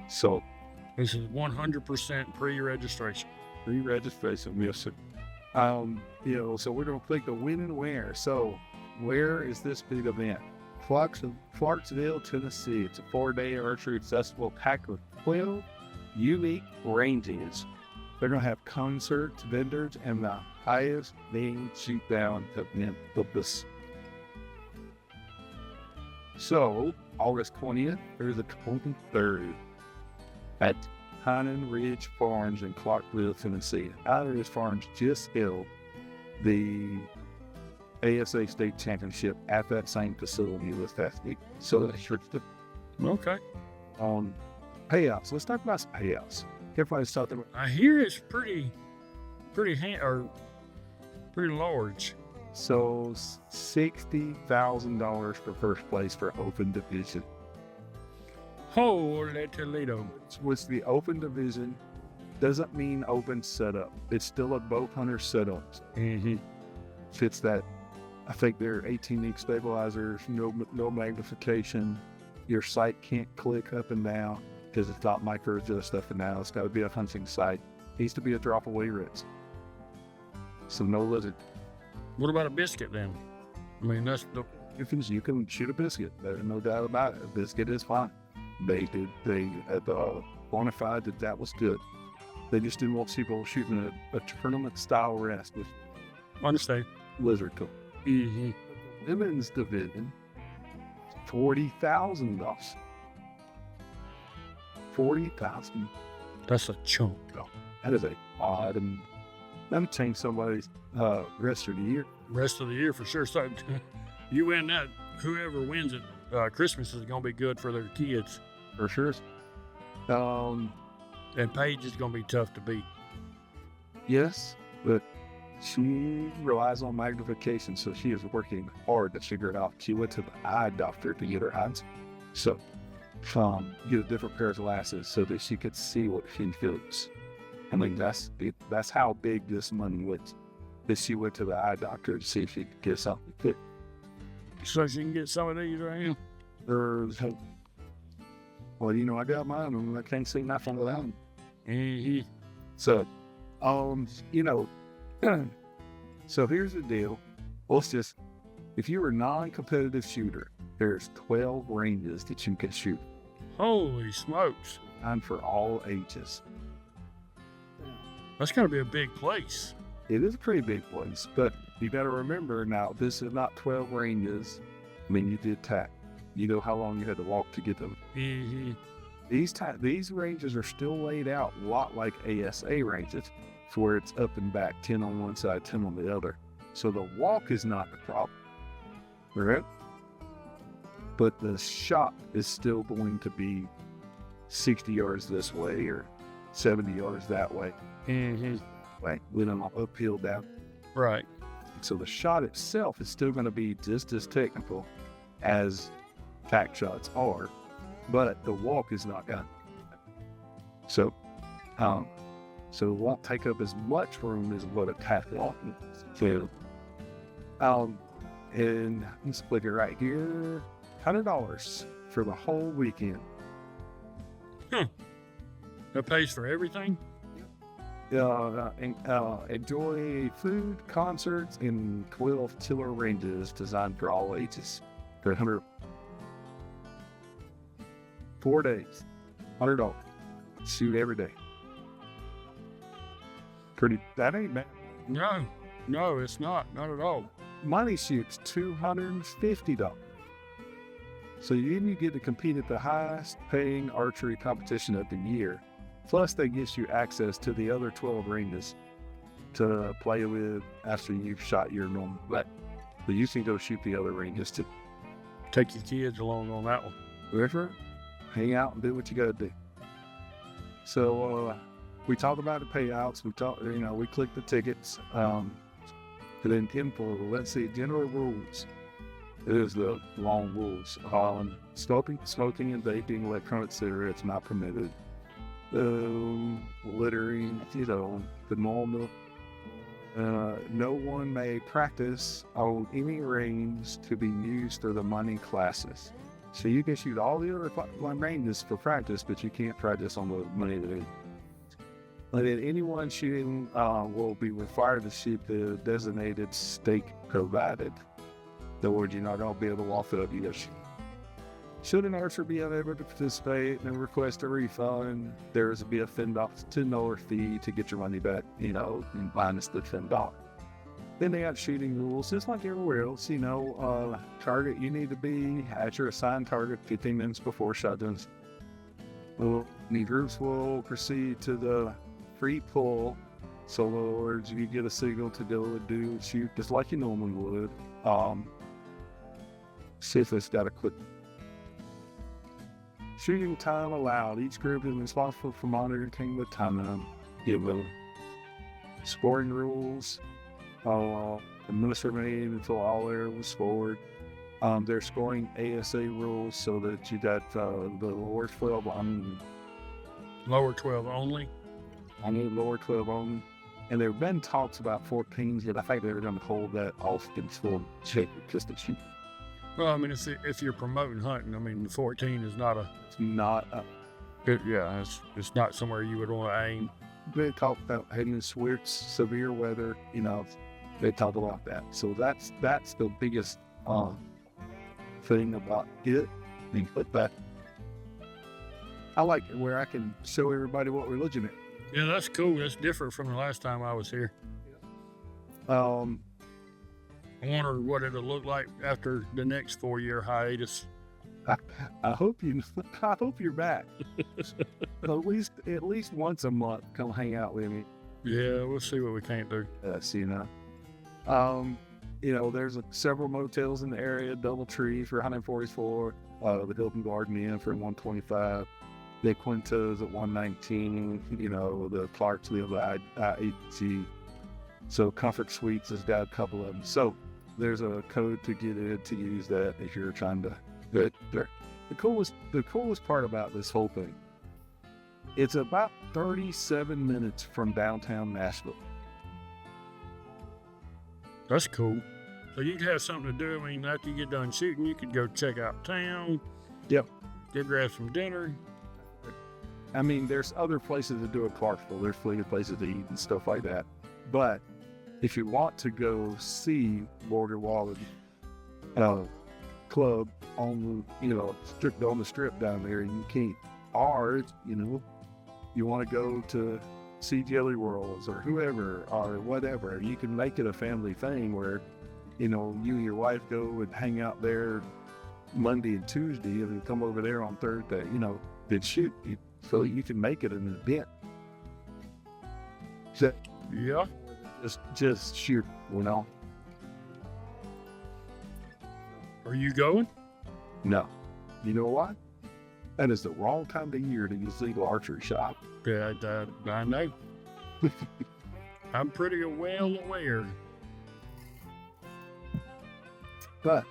So this is 100% pre-registration. Pre-registration, yes, sir. So we're going to pick the when and where. So where is this big event? Clarksville, Tennessee. It's a 4-day archery festival packed with 12 unique ranges. They're going to have concerts, vendors, and the highest named shoot down event of this. So, August 20th through the 23rd at Hinan Ridge Farms in Clarksville, Tennessee. Hinan Ridge Farms just held the ASA State Championship at that same facility this past week. So that's okay. Payouts. Let's talk about some payouts. Everybody's talking about. I hear it's pretty large. So $60,000 for first place for open division. Holy Toledo! What's the open division? Doesn't mean open setup. It's still a bow hunter setup. Mm-hmm. Fits that. I think they're 18-inch stabilizers, no magnification. Your sight can't click up and down because it's not micro adjust up and down. It's got to be a hunting sight. Needs to be a drop away wrist. So no lizard. What about a biscuit then? I mean, that's the. You can shoot a biscuit. There's no doubt about it. A biscuit is fine. They quantified that was good. They just didn't want people shooting a tournament style rest with. Understand. Lizard tool. Mm-hmm. Women's division, $40,000. $40,000. That's a chunk. That is a odd, and that'll change somebody's rest of the year. Rest of the year for sure. So you win that, whoever wins it, Christmas is going to be good for their kids. For sure. And Paige is going to be tough to beat. Yes, but she relies on magnification, so she is working hard to figure it out. She went to the eye doctor to get her eyes, so get a different pair of glasses so that she could see what she feels. I mean, that's how big this money was. That she went to the eye doctor to see if she could get something fit. So she can get some of these right here. There's hope. Well, you know, I got mine, and I can't see nothing without them. Mm-hmm. So, you know, so here's the deal. Let's just, if you're a non-competitive shooter, there's 12 ranges that you can shoot. Holy smokes. And for all ages. That's going to be a big place. It is a pretty big place, but you got to remember now, this is not 12 ranges. I mean, you did tack. You know how long you had to walk to get them. Mm-hmm. These ranges are still laid out a lot like ASA ranges, where it's up and back, 10 on one side, 10 on the other. So the walk is not the problem, right? But the shot is still going to be 60 yards this way or 70 yards that way. Mm-hmm. Like with an uphill down. Right. So the shot itself is still going to be just as technical as tack shots are, but the walk is not done. So, so it won't take up as much room as what a tack walk is. So, and let's split it right here. $100 for the whole weekend. That pays for everything? Enjoy food, concerts, and 12 tiller ranges designed for all ages. For 4 days, $100. Shoot every day. That ain't bad. No, it's not at all. Money shoots $250. So you get to compete at the highest paying archery competition of the year. Plus, that gives you access to the other 12 ranges to play with after you've shot your normal. But you can go shoot the other ranges too. Take your kids along on that one. Wherever, hang out and do what you got to do. So we talk about the payouts. We click the tickets. And then info. Let's see, general rules. It is the long rules. Smoking and vaping electronic cigarettes not permitted. Littering, the normal. No one may practice on any range to be used for the money classes. So you can shoot all the other ranges for practice, but you can't practice on the money range. And then anyone shooting will be required to shoot the designated stake provided. In other words, you're not going to be able to walk up. You just shoot. Should an archer be unable to participate and request a refund, there is be a $10 fee to get your money back, minus the $10. Then they have shooting rules, just like everywhere else, target, you need to be at your assigned target 15 minutes before shotguns. The groups will proceed to the free pull. So in other words, you get a signal to go and shoot just like you normally would. See if it's got a quick shooting time allowed. Each group is responsible for monitoring the time given. Scoring rules. Administrative until all air was scored. They're scoring ASA rules so that you got the lower 12 on. Lower 12 only? I need lower 12 only. And there have been talks about 14s, but I think they're going to hold that off until just to shoot. Well, I mean, if you're promoting hunting, I mean, the 14 is not a... It's not a... it's not somewhere you would want to aim. They talk about having severe weather, they talk about that. So that's the biggest thing about it. But I like it where I can show everybody what religion is. Yeah, that's cool. That's different from the last time I was here. I wonder what it'll look like after the next 4-year hiatus. I hope you're back. At least once a month, come hang out with me. Yeah, we'll see what we can't do. There's several motels in the area. Doubletree for 144, the Hilton Garden Inn for 125, the Quintos at 119. The Clarksville at IHG. So Comfort Suites has got a couple of them. So there's a code to get in to use that if you're trying to. The coolest part about this whole thing, it's about 37 minutes from downtown Nashville. That's cool. So you could have something to do. I mean, after you get done shooting, you could go check out town. Yep. Go grab some dinner. I mean, there's other places to do at Clarksville. There's plenty of places to eat and stuff like that. But if you want to go see Border Wall Club on the strip down there, you can't. Or you want to go to see Jelly Worlds or whoever or whatever, you can make it a family thing where you and your wife go and hang out there Monday and Tuesday and then come over there on Thursday, then shoot. So you can make it an event. So, yeah. Just shoot, Are you going? No. You know what? That is the wrong time of year to use legal archery shop. Yeah, I know. I'm pretty well aware. But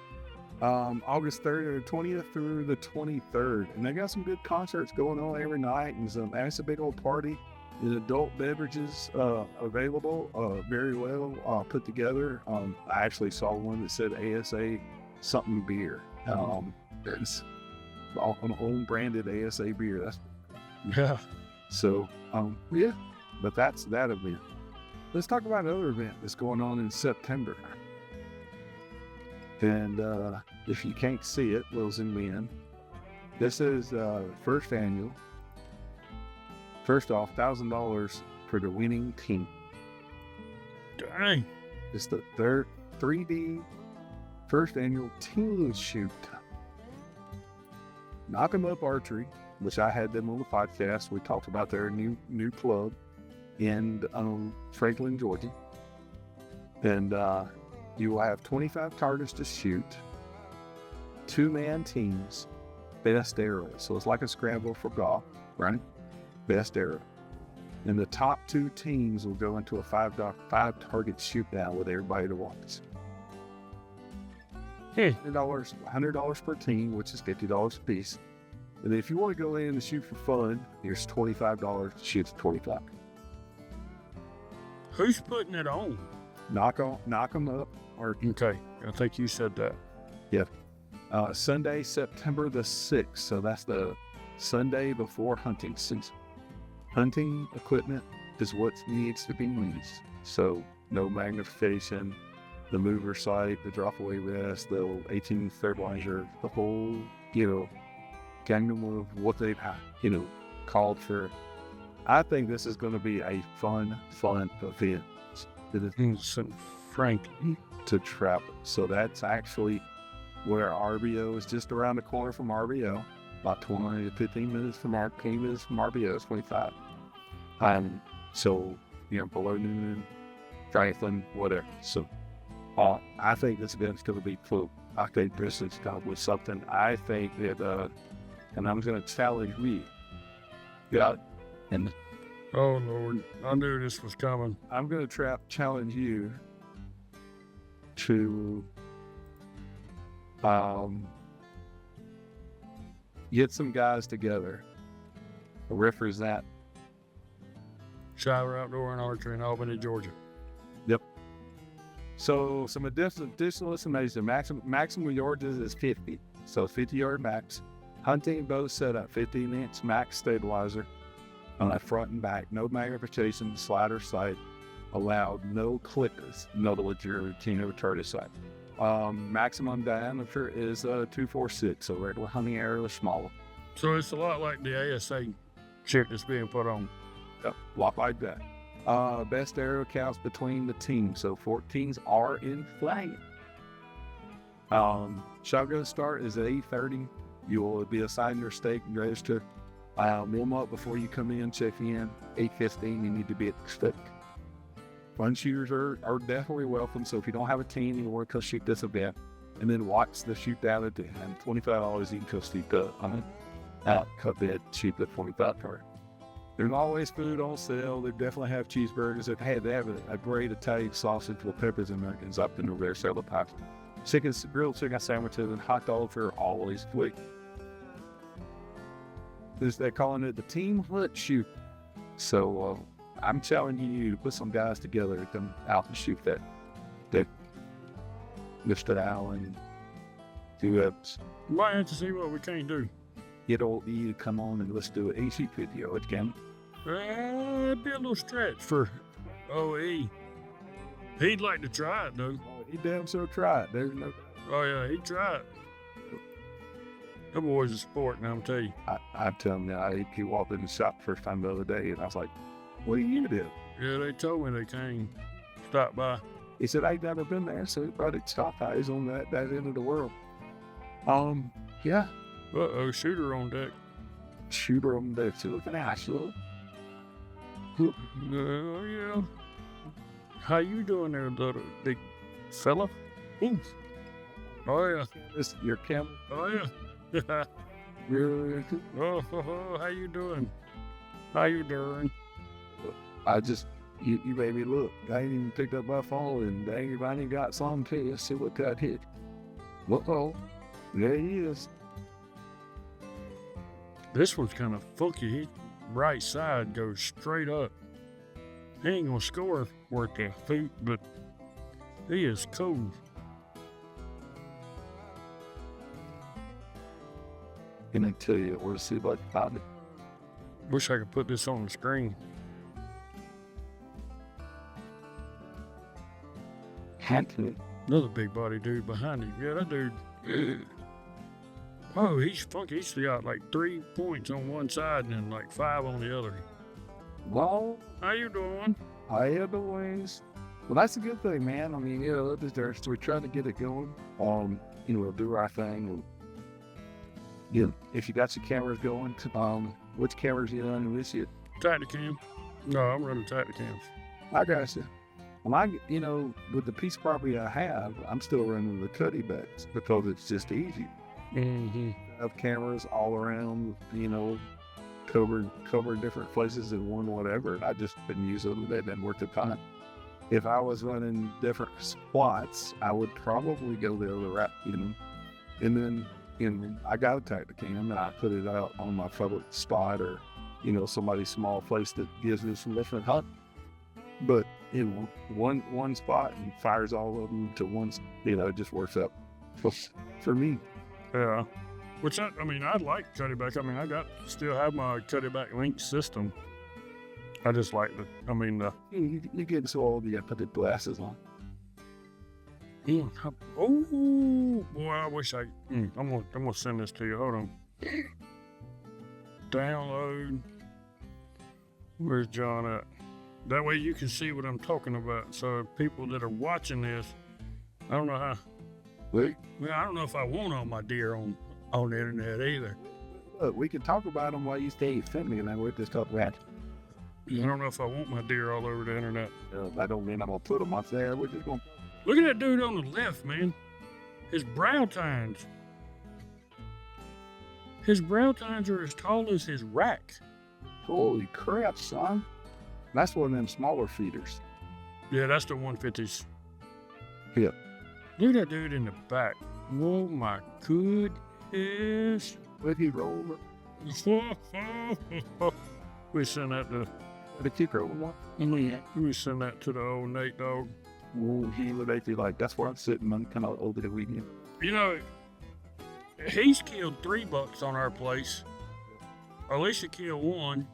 August 3rd or 20th through the 23rd. And they got some good concerts going on every night and that's a big old party. The adult beverages available, very well put together. I actually saw one that said ASA something beer. It's an own branded ASA beer. That's yeah. So but that's that event. Let's talk about another event that's going on in September. And if you can't see it, we'll zoom in. This is first annual. First off, $1,000 for the winning team. Dang. It's the third 3D first annual team shoot. Knock 'em Up Archery, which I had them on the podcast. We talked about their new club in Franklin, Georgia. And you will have 25 targets to shoot, 2-man teams, best arrow. So it's like a scramble for golf, right? Best arrow. And the top 2 teams will go into a 5-target shoot down with everybody to watch. $100 per team, which is $50 a piece. And if you want to go in and shoot for fun, here's $25 to shoot 25. Who's putting it on? Knock 'em Up. Okay, I think you said that. Yeah. Sunday, September the 6th. So that's the Sunday before hunting season. Hunting equipment is what needs to be used. So no magnification, the mover sight, the drop away rest, the 18 stabilizer, the whole, kingdom of what they've called for. I think this is going to be a fun event. Frankly, to travel. So that's actually where RBO is, just around the corner from RBO, about 20 to 15 minutes from RBO, it's 25. So, below noon, Franklin, whatever. So, I think this event's going to be cool. I think this is going to be something. I think that, and I'm going to challenge you. Yeah. And oh Lord, I knew this was coming. I'm going to challenge you to get some guys together to represent Shiver Outdoor and Archery in Albany, Georgia. Yep. So some additional information. Maximum yardages is 50. So 50-yard max. Hunting bow setup, 15-inch max stabilizer on that front and back. No magnification, slider sight allowed. No clickers. In other words, your Kino turret sight. Maximum diameter is 246. So regular hunting arrow is smaller. So it's a lot like the ASA shit that's being put on. Yep, a lot like that. Best arrow counts between the teams. So 14s are in flag. Shotgun start is at 8:30. You will be assigned your stake and register. Warm up before you come in, check in. 8:15, you need to be at the stake. fun shooters are definitely welcome. So if you don't have a team and you want to come shoot this event, and then watch the shoot down at the end, $25 you can go shoot the cut bed, shoot the 45 card. There's always food on sale. They definitely have cheeseburgers. They have a great Italian sausage with peppers and onions up in their salad packs. Grilled chicken sandwiches and hot dogs are always quick. They're calling it the Team Hunt Shoot. So I'm challenging you to put some guys together to come out and shoot that Mr. Allen, 2 eps. Might have to see what we can do. Get old E to come on and let's do an AC video. It can. It'd be a little stretch for OE. He'd like to try it though. Oh, he damn sure tried. There's no. Oh yeah, he'd try it. That boy's a sport, now I'm telling you. I tell him now. He walked in the shop first time the other day, and I was like, "What do you do?" Yeah, they told me they came, stop by. He said, "I've never been there," so he brought it stop by. He's on that end of the world. Yeah. Shooter on deck. Shooter on deck. So look at that, look. Yeah. How you doing there, little big fella? Ooh. Oh yeah. This your camera. Oh yeah. Really? How you doing? How you doing? You made me look. I ain't even picked up my phone, and dang, I ain't got something to you. See what got hit. Uh-oh. There he is. This one's kind of funky. His right side goes straight up. He ain't gonna score worth the feet, but he is cool. Can I tell you where to see about it? Wish I could put this on the screen. Another big body dude behind him. Yeah, that dude. Oh, he's funky. He's got like 3 points on one side and then like 5 on the other. Well, How you doing? I am the ways. Well, that's a good thing, man. I mean, we're trying to get it going. We'll do our thing. If you got your cameras going, which cameras you on with you? Tacticam. No, I'm running Tacticams. I got you. Well, with the piece of property I have, I'm still running the cutty backs because it's just easy. Mm-hmm. I have cameras all around, covered different places in one whatever. I just been using them. They've been worth the time. If I was running different spots, I would probably go the other route, And then, I got a Tacticam and I put it out on my public spot or, somebody's small place that gives me some different hunt. But, one spot and fires all of them to one, it just works out for me. Yeah. I like cutty back. Still have my cutty back link system. I just like You get so old, you got to put the glasses on. Oh, boy, I wish I'm gonna send this to you. Hold on. Download. Where's John at? That way you can see what I'm talking about. So people that are watching this, I don't know how. Wait. Well, I don't know if I want all my deer on the internet either. Look, we can talk about them while you stay filming, and then we'll just talk about. I don't know if I want my deer all over the internet. I don't mean I'm gonna put them up there. We're just gonna. Look at that dude on the left, man. His brow tines. His brow tines are as tall as his rack. Holy crap, son. That's one of them smaller feeders. Yeah, that's the 150s. Yep. Look at that dude in the back. Oh my goodness. Let he roll over. We send that to. The kicker one. We send that to the old Nate dog. Oh, he would actually that's where I'm sitting. I'm kind of over the weekend. He's killed 3 bucks on our place. Alicia killed 1.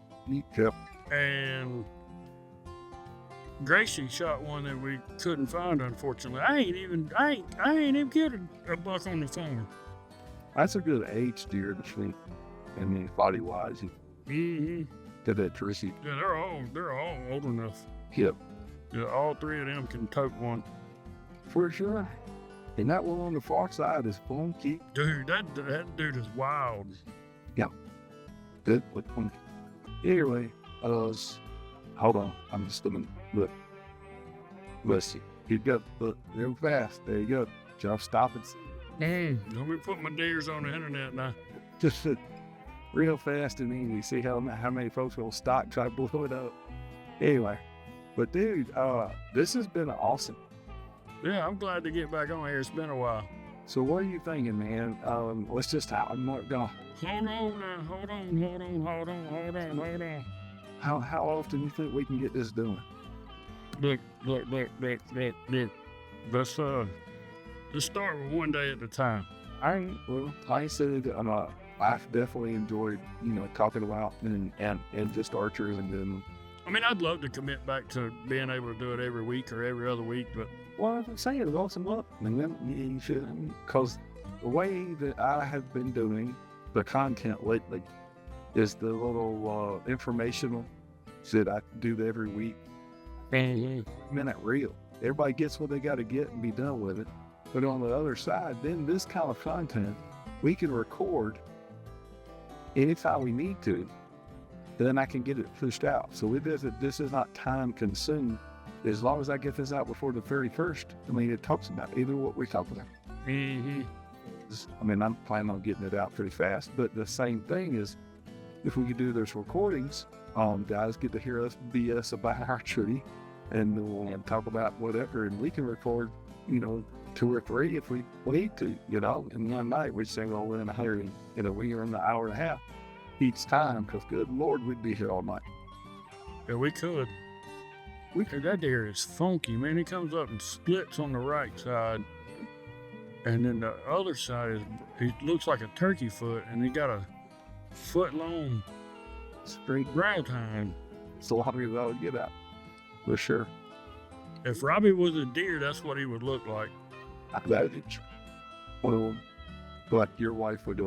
Yep. And Gracie shot one that we couldn't find, unfortunately. I ain't even killed a buck on the farm. That's a good age deer to me. Body wise. Mm-hmm. Did that Tracy. Yeah, they're all old enough. Yep. Yeah, all 3 of them can tote one. For sure. And that one on the far side is funky. Dude, that dude is wild. Yeah. Good one. Anyway, hold on. I'm just looking. Look. Listen, you go, look, real fast. There you go. Jump, stop, and Let me put my deers on the internet now. just real fast and easy. See how many folks will stop, try to blow it up. Anyway, but dude, this has been awesome. Yeah, I'm glad to get back on here. It's been a while. So what are you thinking, man? Let's just I'm not gonna. Hold on now. Hold on. How often do you think we can get this done? Look. Let's start with one day at a time. All right. Well, like I said, I've definitely enjoyed, talking about and just archery and then. I mean, I'd love to commit back to being able to do it every week or every other week, but Well, I'm saying it's awesome up. And then you should, because the way that I have been doing the content lately is the little informational that I do every week. Minute reel. Everybody gets what they got to get and be done with it. But on the other side, then this kind of content, we can record anytime we need to. Then I can get it pushed out. So this is not time consumed. As long as I get this out before the 31st, it talks about either what we talk about. I'm planning on getting it out pretty fast. But the same thing is, if we could do those recordings, guys get to hear us BS about archery, and we'll talk about whatever, and we can record, 2 or 3 if we need to, in one night. We're saying, well, we're in 100, we're in an hour and a half each time, because good Lord, we'd be here all night. yeah, we could. That deer is funky, man. He comes up and splits on the right side, and then the other side he looks like a turkey foot, and he got a foot-long Straight growl time. so long as I would get out, for sure. If Robbie was a deer, that's what he would look like. That is, well, but your wife would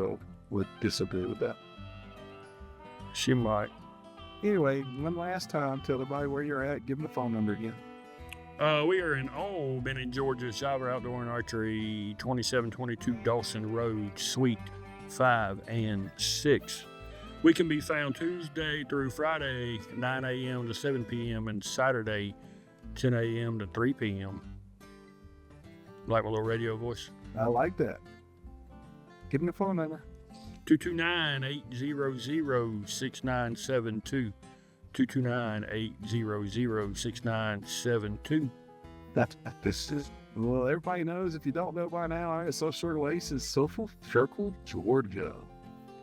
disagree with that. She might. Anyway, one last time, tell everybody where you're at. Give them the phone number again. We are in Albany, Georgia, Shiver Outdoor Archery, 2722 Dawson Road, Suite 5 and 6. We can be found Tuesday through Friday, 9 a.m. to 7 p.m. and Saturday, 10 a.m. to 3 p.m. Like my little radio voice. I like that. Give them the phone number. 229-800-6972. 229-800-6972. This is, well, everybody knows, if you don't know by now, Social Circle Ace is Social Circle, Georgia.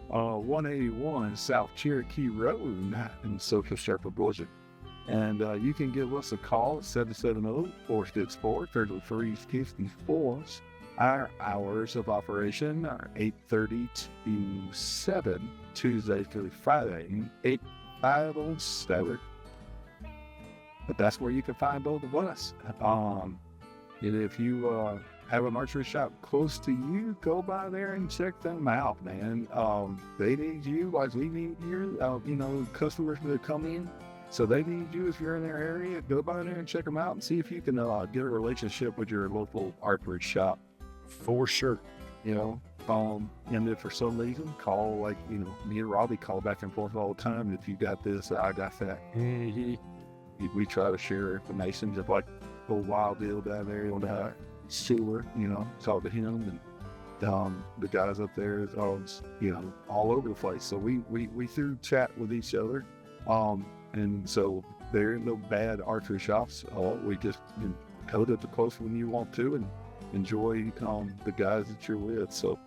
181 South Cherokee Road in Social Circle, Georgia. And you can give us a call at 770-464-3354. Our hours of operation are 8:30 to 7, Tuesday through Friday, 8 5 on Saturday. But that's where you can find both of us. And if you have an archery shop close to you, go by there and check them out, man. They need you like we need you. Customers that come in. So they need you if you're in their area. Go by there and check them out and see if you can get a relationship with your local archery shop. For sure. And if for some reason, call, me and Robbie call back and forth all the time. If you got this, I got that. Mm-hmm. We try to share information, just like the Wild Deal down there on the sewer, talk to him, and the guys up there, all over the place. So we through chat with each other. And so there are no bad archery shops. We just go to the close when you want to and enjoy the guys that you're with. So,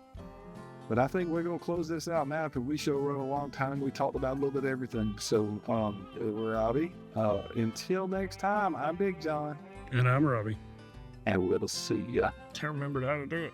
but I think we're going to close this out now because we show run a long time. We talked about a little bit of everything. So we're Robbie. Until next time, I'm Big John. And I'm Robbie. And we'll see ya. I remembered how to do it.